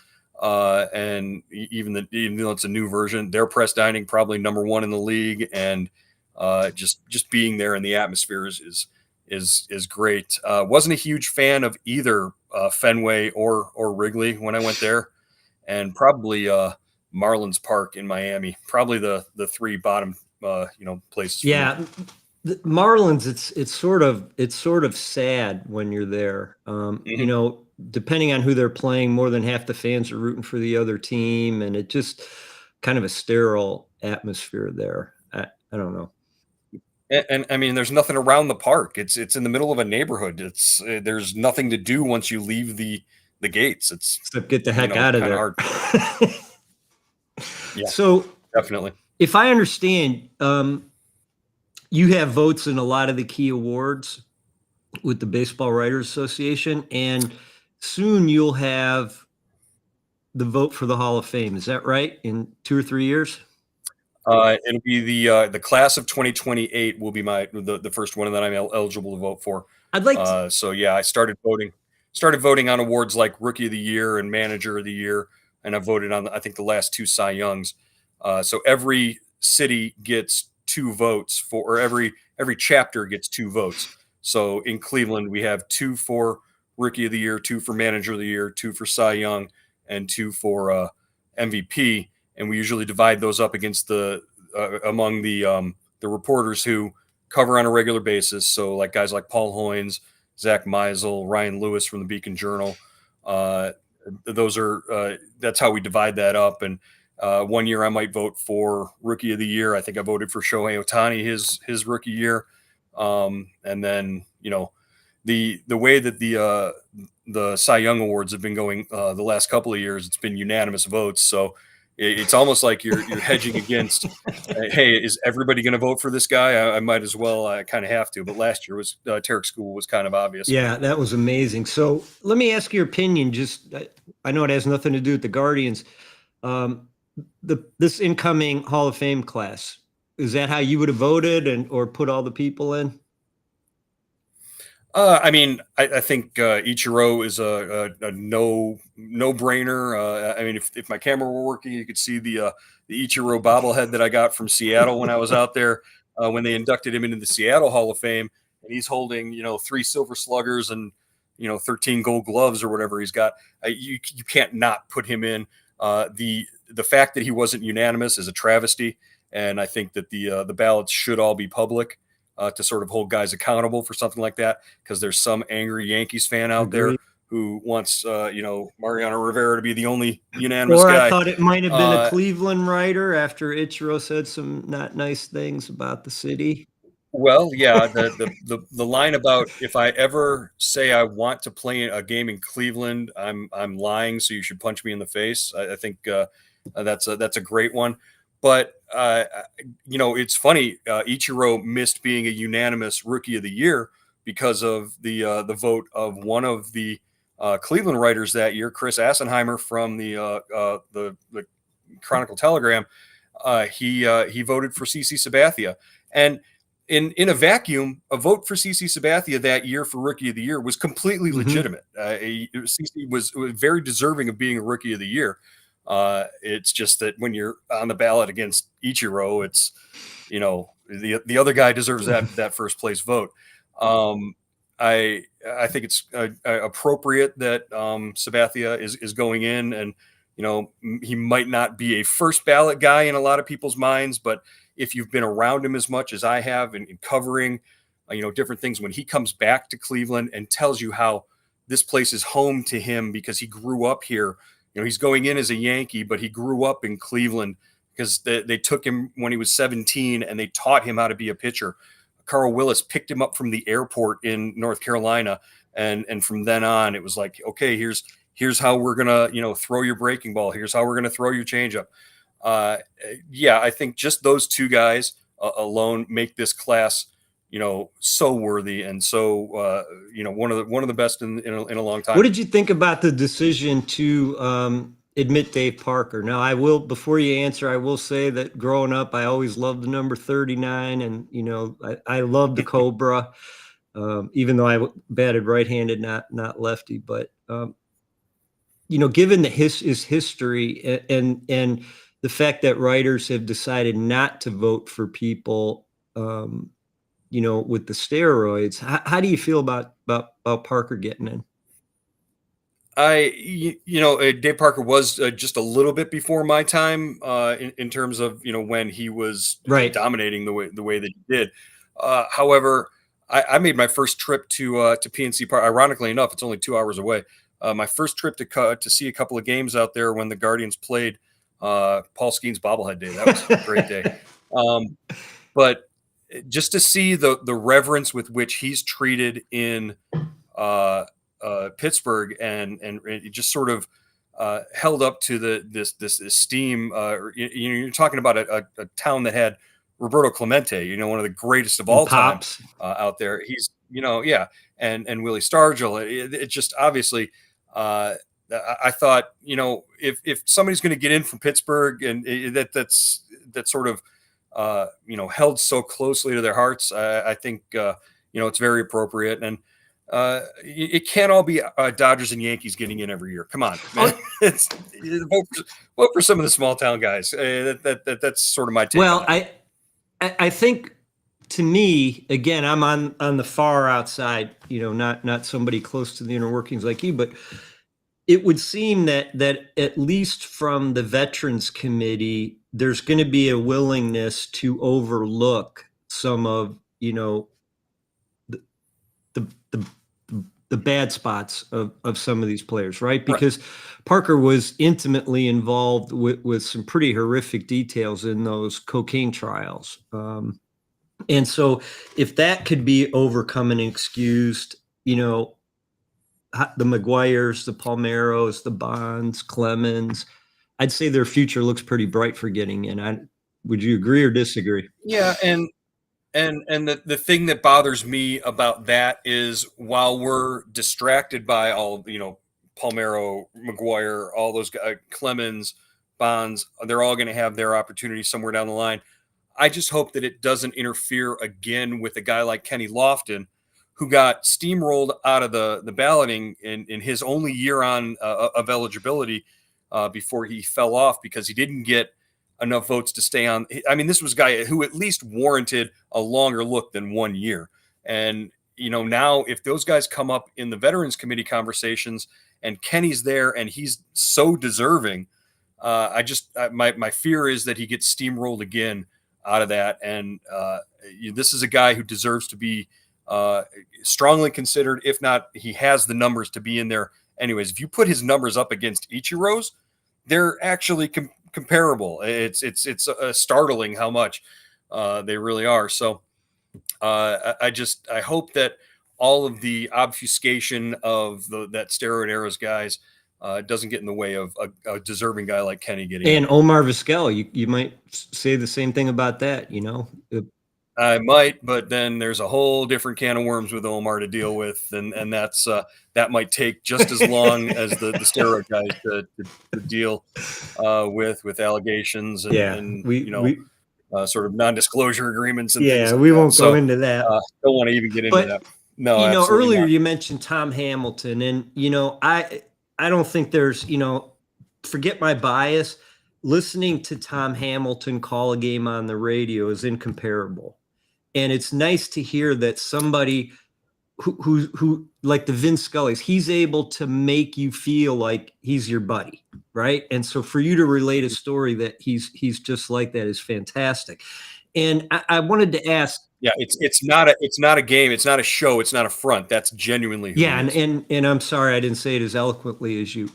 And even though it's a new version, their press dining probably number one in the league, and just being there in the atmosphere is great. Wasn't a huge fan of either Fenway or Wrigley when I went there, and probably Marlins Park in Miami, probably the three bottom places. Yeah, the Marlins. It's sort of sad when you're there. Depending on who they're playing, more than half the fans are rooting for the other team, and it just kind of a sterile atmosphere there. I don't know. And I mean, there's nothing around the park. It's in the middle of a neighborhood. There's nothing to do once you leave the gates. Except get the heck out of there. Hard. Yeah, so definitely. If I understand, you have votes in a lot of the key awards with the Baseball Writers Association, and soon you'll have the vote for the Hall of Fame. Is that right? In 2 or 3 years? It'll be the class of 2028 will be the first one that I'm eligible to vote for. I'd like to. So yeah, I started voting on awards like Rookie of the Year and Manager of the Year, and I voted on I think the last 2 Cy Youngs. So every city gets 2 votes or every chapter gets 2 votes. So in Cleveland, we have 2 for Rookie of the Year, 2 for Manager of the Year, 2 for Cy Young, and 2 for MVP. And we usually divide those up against among the reporters who cover on a regular basis. So like guys like Paul Hoynes, Zach Meisel, Ryan Lewis from the Beacon Journal. That's how we divide that up. And one year I might vote for Rookie of the Year. I think I voted for Shohei Ohtani his rookie year. And then, the way that the Cy Young Awards have been going the last couple of years, it's been unanimous votes. So it's almost like you're hedging against, hey, is everybody going to vote for this guy? I might as well. I kind of have to. But last year was Tarek School was kind of obvious. Yeah, that was amazing. So let me ask your opinion. Just I know it has nothing to do with the Guardians. This incoming Hall of Fame class, is that how you would have voted or put all the people in? I mean, I think Ichiro is a no-brainer. I mean, if my camera were working, you could see the Ichiro bobblehead that I got from Seattle when I was out there when they inducted him into the Seattle Hall of Fame, and he's holding 3 Silver Sluggers and 13 Gold Gloves or whatever he's got. You can't not put him in. The fact that he wasn't unanimous is a travesty, and I think that the ballots should all be public. To sort of hold guys accountable for something like that, because there's some angry Yankees fan out there who wants, Mariano Rivera to be the only unanimous guy. I thought it might have been a Cleveland writer after Ichiro said some not nice things about the city. Well, yeah, the line about if I ever say I want to play a game in Cleveland, I'm lying, so you should punch me in the face. I think that's a great one. But, it's funny. Ichiro missed being a unanimous Rookie of the Year because of the vote of one of the Cleveland writers that year, Chris Assenheimer from the Chronicle Telegram. He voted for CC Sabathia. And in a vacuum, a vote for CC Sabathia that year for Rookie of the Year was completely legitimate. CC was very deserving of being a Rookie of the Year. It's just that when you're on the ballot against Ichiro, it's, the other guy deserves that first place vote. I think it's appropriate that Sabathia is going in, and he might not be a first ballot guy in a lot of people's minds, but if you've been around him as much as I have in covering different things, when he comes back to Cleveland and tells you how this place is home to him because he grew up here. He's going in as a Yankee, but he grew up in Cleveland because they took him when he was 17 and they taught him how to be a pitcher. Carl Willis picked him up from the airport in North Carolina. And from then on, it was like, okay, here's how we're going to, throw your breaking ball. Here's how we're going to throw your changeup. yeah, I think just those two guys alone make this class, so worthy and so, one of the best in a long time. What did you think about the decision to admit Dave Parker? Now, before you answer, I will say that growing up, I always loved the number 39, and I loved the Cobra, even though I batted right-handed, not lefty. But given his history and the fact that writers have decided not to vote for people, with the steroids, how do you feel about Parker getting in? Dave Parker was just a little bit before my time in terms of when he was Right. dominating the way that he did. However, I made my first trip to PNC Park. Ironically enough, it's only 2 hours away. My first trip to see a couple of games out there when the Guardians played Paul Skeen's bobblehead day. That was a great day. But just to see the reverence with which he's treated in Pittsburgh and it just sort of held up to this esteem. You're talking about a town that had Roberto Clemente, one of the greatest of all time out there. He's, yeah, and Willie Stargell. It just obviously, I thought, if somebody's going to get in from Pittsburgh and that's sort of, held so closely to their hearts, I think, it's very appropriate. And it can't all be Dodgers and Yankees getting in every year. Come on, man. It's vote for some of the small town guys. That's sort of my take. Well, I think, to me, again, I'm on the far outside, not somebody close to the inner workings like you, but it would seem that at least from the Veterans Committee, there's going to be a willingness to overlook some of, the bad spots of some of these players, right? Because Parker was intimately involved with some pretty horrific details in those cocaine trials. And so if that could be overcome and excused, the McGuires, the Palmeiros, the Bonds, Clemens, I'd say their future looks pretty bright for getting in. Would you agree or disagree? Yeah, and the thing that bothers me about that is while we're distracted by all, Palmeiro, McGuire, all those guys, Clemens, Bonds, they're all going to have their opportunity somewhere down the line. I just hope that it doesn't interfere again with a guy like Kenny Lofton, who got steamrolled out of the balloting in his only year on of eligibility before he fell off because he didn't get enough votes to stay on. I mean, this was a guy who at least warranted a longer look than 1 year. And, now if those guys come up in the Veterans Committee conversations and Kenny's there and he's so deserving, my fear is that he gets steamrolled again out of that. And this is a guy who deserves to be strongly considered. If not, he has the numbers to be in there. Anyways, if you put his numbers up against Ichiro's, they're actually comparable. It's startling how much they really are. So I hope that all of the obfuscation of that steroid era's guys doesn't get in the way of a deserving guy like Kenny getting in. And Omar Vizquel, you might say the same thing about that, I might, but then there's a whole different can of worms with Omar to deal with, and that's that might take just as long as the steroid guys to deal with allegations and sort of non-disclosure agreements and things like we that. won't go into that. Don't want to even get into that. No, earlier not. You mentioned Tom Hamilton, and I don't think there's forget my bias. Listening to Tom Hamilton call a game on the radio is incomparable. And it's nice to hear that somebody who like the Vin Scully's, he's able to make you feel like he's your buddy, right? And so for you to relate a story that he's just like that is fantastic. And I wanted to ask. Yeah, it's not a game, it's not a show, it's not a front. That's genuinely who he is. And I'm sorry I didn't say it as eloquently as you.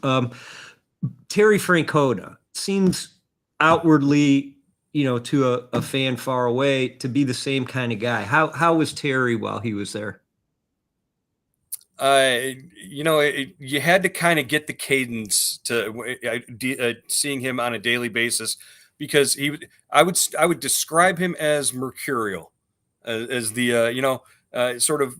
Terry Francona seems outwardly, to a fan far away, to be the same kind of guy. How was Terry while he was there? You had to kind of get the cadence to seeing him on a daily basis because I would describe him as mercurial, as the sort of,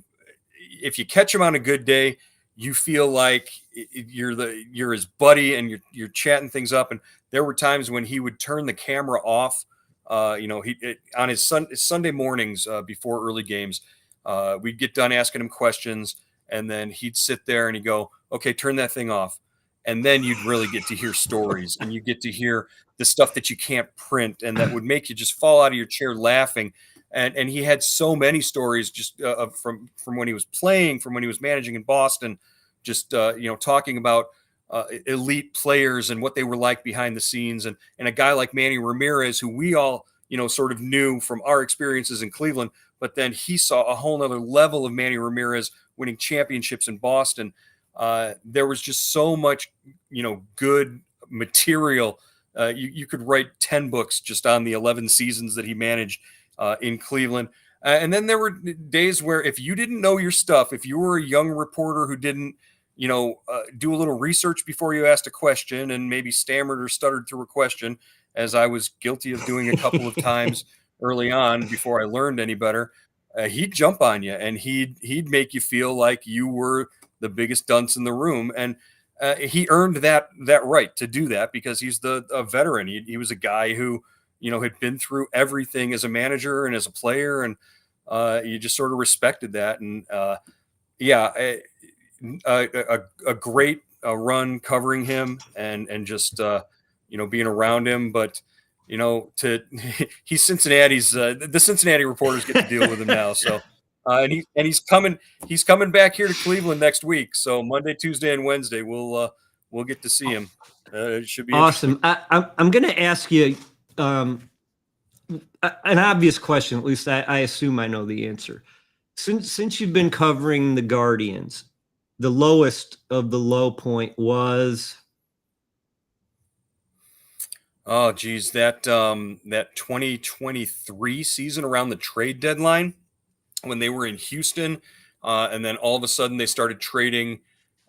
if you catch him on a good day, you feel like you're his buddy and you're chatting things up. And there were times when he would turn the camera off. On his Sunday mornings before early games, we'd get done asking him questions, and then he'd sit there and he'd go, "Okay, turn that thing off." And then you'd really get to hear stories, and you get to hear the stuff that you can't print, and that would make you just fall out of your chair laughing. And he had so many stories just from when he was playing, from when he was managing in Boston, just talking about elite players and what they were like behind the scenes, and a guy like Manny Ramirez, who we all sort of knew from our experiences in Cleveland, but then he saw a whole nother level of Manny Ramirez winning championships in Boston. There was just so much good material. You could write 10 books just on the 11 seasons that he managed in Cleveland. And then there were days where if you didn't know your stuff, if you were a young reporter who didn't, do a little research before you asked a question and maybe stammered or stuttered through a question, as I was guilty of doing a couple of times early on before I learned any better, he'd jump on you and he'd make you feel like you were the biggest dunce in the room. And he earned that right to do that because he's a veteran. He was a guy who, had been through everything as a manager and as a player, and you just sort of respected that. And a great run covering him and just being around him. But he's Cincinnati's. The Cincinnati reporters get to deal with him now. So he's coming back here to Cleveland next week. So Monday, Tuesday, and Wednesday we'll get to see him. It should be awesome. I'm going to ask you an obvious question. At least I assume I know the answer. Since you've been covering the Guardians, the lowest of the low point was. Oh, geez, that 2023 season around the trade deadline when they were in Houston, and then all of a sudden they started trading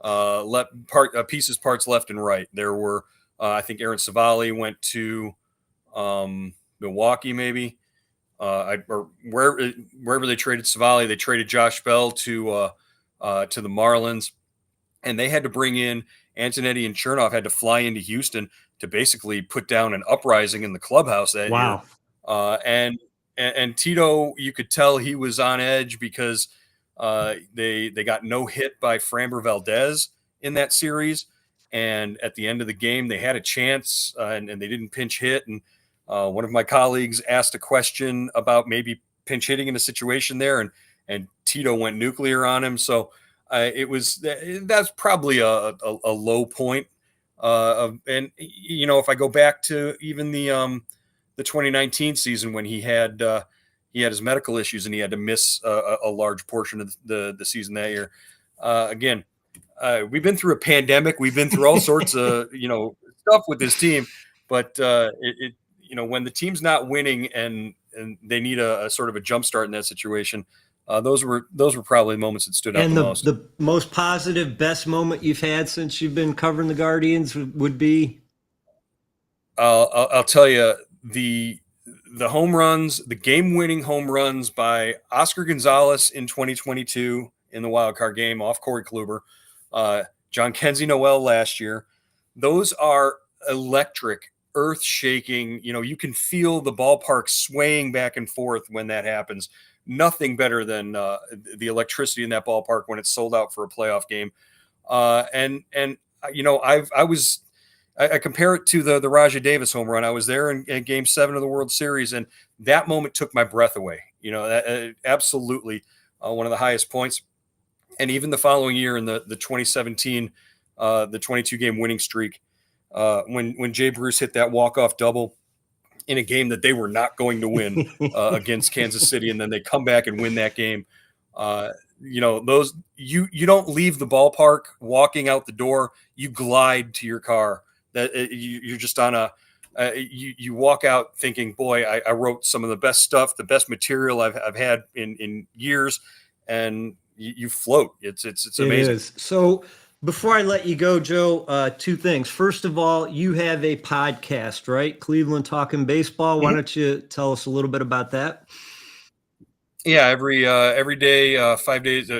parts left and right. There were, I think, Aaron Savali went to Milwaukee, maybe, or wherever they traded Savali. They traded Josh Bell to the Marlins, and they had to bring in Antonetti, and Chernoff had to fly into Houston to basically put down an uprising in the clubhouse that year. And Tito, you could tell he was on edge because they got no hit by Framber Valdez in that series. And at the end of the game, they had a chance and they didn't pinch hit. And one of my colleagues asked a question about maybe pinch hitting in a situation there, and Tito went nuclear on him. So that's probably a low point. And if I go back to even the 2019 season when he had his medical issues and he had to miss a large portion of the season that year. Again, we've been through a pandemic. We've been through all sorts of stuff with this team, but when the team's not winning and they need a sort of a jump start in that situation, those were probably the moments that stood out the most. And the most positive, best moment you've had since you've been covering the Guardians would be? I'll tell you, the home runs, the game-winning home runs by Oscar Gonzalez in 2022 in the wild card game off Corey Kluber, John Kenzie Noel last year. Those are electric, earth-shaking. You can feel the ballpark swaying back and forth when that happens. Nothing better than the electricity in that ballpark when it's sold out for a playoff game. I compare it to the Rajai Davis home run. I was there in Game 7 of the World Series, and that moment took my breath away. Absolutely one of the highest points. And even the following year in the 2017, the 22-game winning streak, when Jay Bruce hit that walk-off double in a game that they were not going to win against Kansas City, and then they come back and win that game. Those you don't leave the ballpark walking out the door. You glide to your car. That you're just on you walk out thinking, boy, I wrote some of the best stuff, the best material I've had in years, and you float. It's amazing. It is. So Before I let you go, Joe, two things. First of all, you have a podcast, right? Cleveland Talking Baseball. Why don't you tell us a little bit about that? Yeah, every day, 5 days,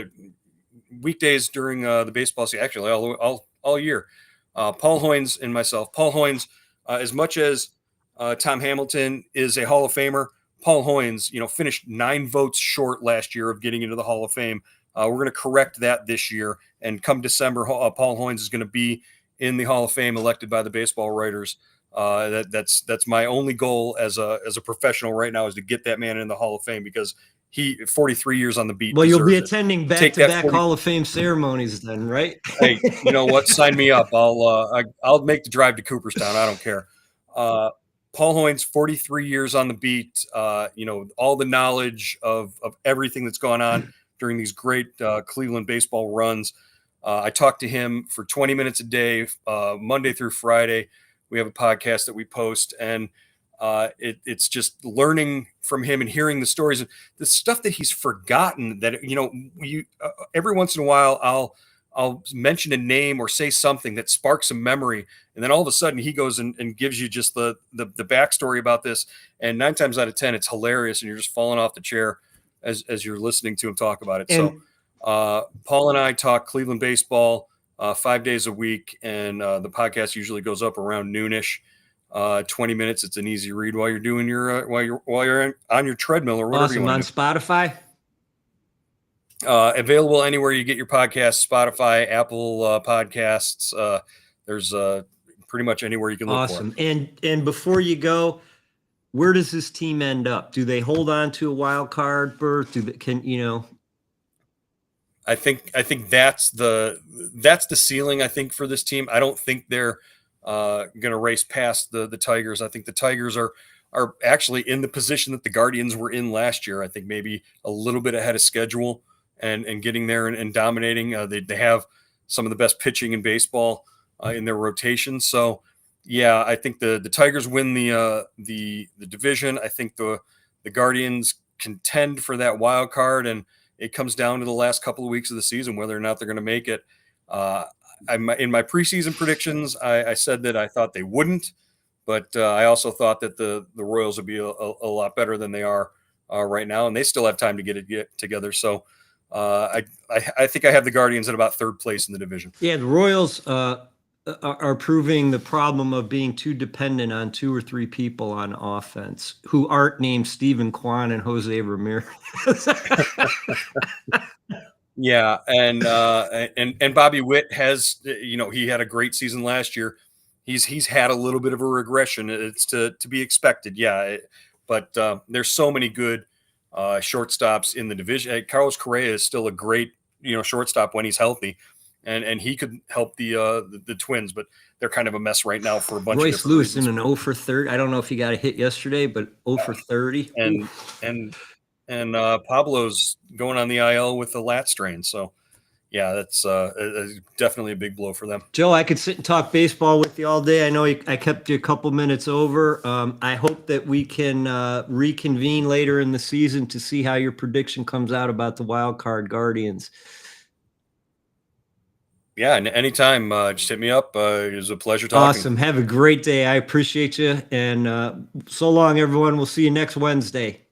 weekdays during the baseball season, actually all year. Paul Hoynes and myself. Paul Hoynes, as much as Tom Hamilton is a Hall of Famer, Paul Hoynes, finished 9 votes short last year of getting into the Hall of Fame. We're going to correct that this year, and come December, Paul Hoynes is going to be in the Hall of Fame, elected by the baseball writers. That's my only goal as a professional right now, is to get that man in the Hall of Fame, because he 43 years on the beat. Well, you'll be deserves it. attending Take that back-to-back 40 Hall of Fame ceremonies then, right? Hey, you know what? Sign me up. I'll make the drive to Cooperstown. I don't care. Paul Hoynes, 43 years on the beat. All the knowledge of everything that's gone on during these great Cleveland baseball runs. I talk to him for 20 minutes a day, Monday through Friday. We have a podcast that we post, and it's just learning from him and hearing the stories and the stuff that he's forgotten. That every once in a while I'll mention a name or say something that sparks a memory, and then all of a sudden he goes and gives you just the backstory about this. And 9 times out of 10, it's hilarious, and you're just falling off the chair as you're listening to him talk about it. So Paul and I talk Cleveland baseball 5 days a week, and the podcast usually goes up around noonish. 20 minutes. It's an easy read while you're doing your while you're on your treadmill or whatever you want to do. On Spotify. Available anywhere you get your podcasts: Spotify, Apple Podcasts. There's pretty much anywhere you can look for it. And before you go, where does this team end up? Do they hold on to a wild card berth? I think that's the ceiling, I think, for this team. I don't think they're going to race past the Tigers. I think the Tigers are actually in the position that the Guardians were in last year. I think maybe a little bit ahead of schedule and getting there and dominating. They have some of the best pitching in baseball in their rotation. So yeah, I think the Tigers win the division. I think the Guardians contend for that wild card, and it comes down to the last couple of weeks of the season whether or not they're going to make it. In my preseason predictions, I said that I thought they wouldn't, but I also thought that the Royals would be a lot better than they are right now, and they still have time to get together. So I think I have the Guardians at about 3rd place in the division. Yeah, the Royals are proving the problem of being too dependent on 2 or 3 people on offense who aren't named Steven Kwan and Jose Ramirez. Yeah, and Bobby Witt has, he had a great season last year. He's had a little bit of a regression. It's to be expected, yeah. But there's so many good shortstops in the division. Carlos Correa is still a great shortstop when he's healthy, and he could help the Twins, but they're kind of a mess right now for a bunch of different Lewis reasons. in an 0 for 30. I don't know if he got a hit yesterday, but 0 for 30. And Pablo's going on the IL with the lat strain. So, yeah, that's definitely a big blow for them. Joe, I could sit and talk baseball with you all day. I know I kept you a couple minutes over. I hope that we can reconvene later in the season to see how your prediction comes out about the wild card Guardians. Yeah, and anytime, just hit me up. It was a pleasure talking. Awesome. Have a great day. I appreciate you. And so long, everyone. We'll see you next Wednesday.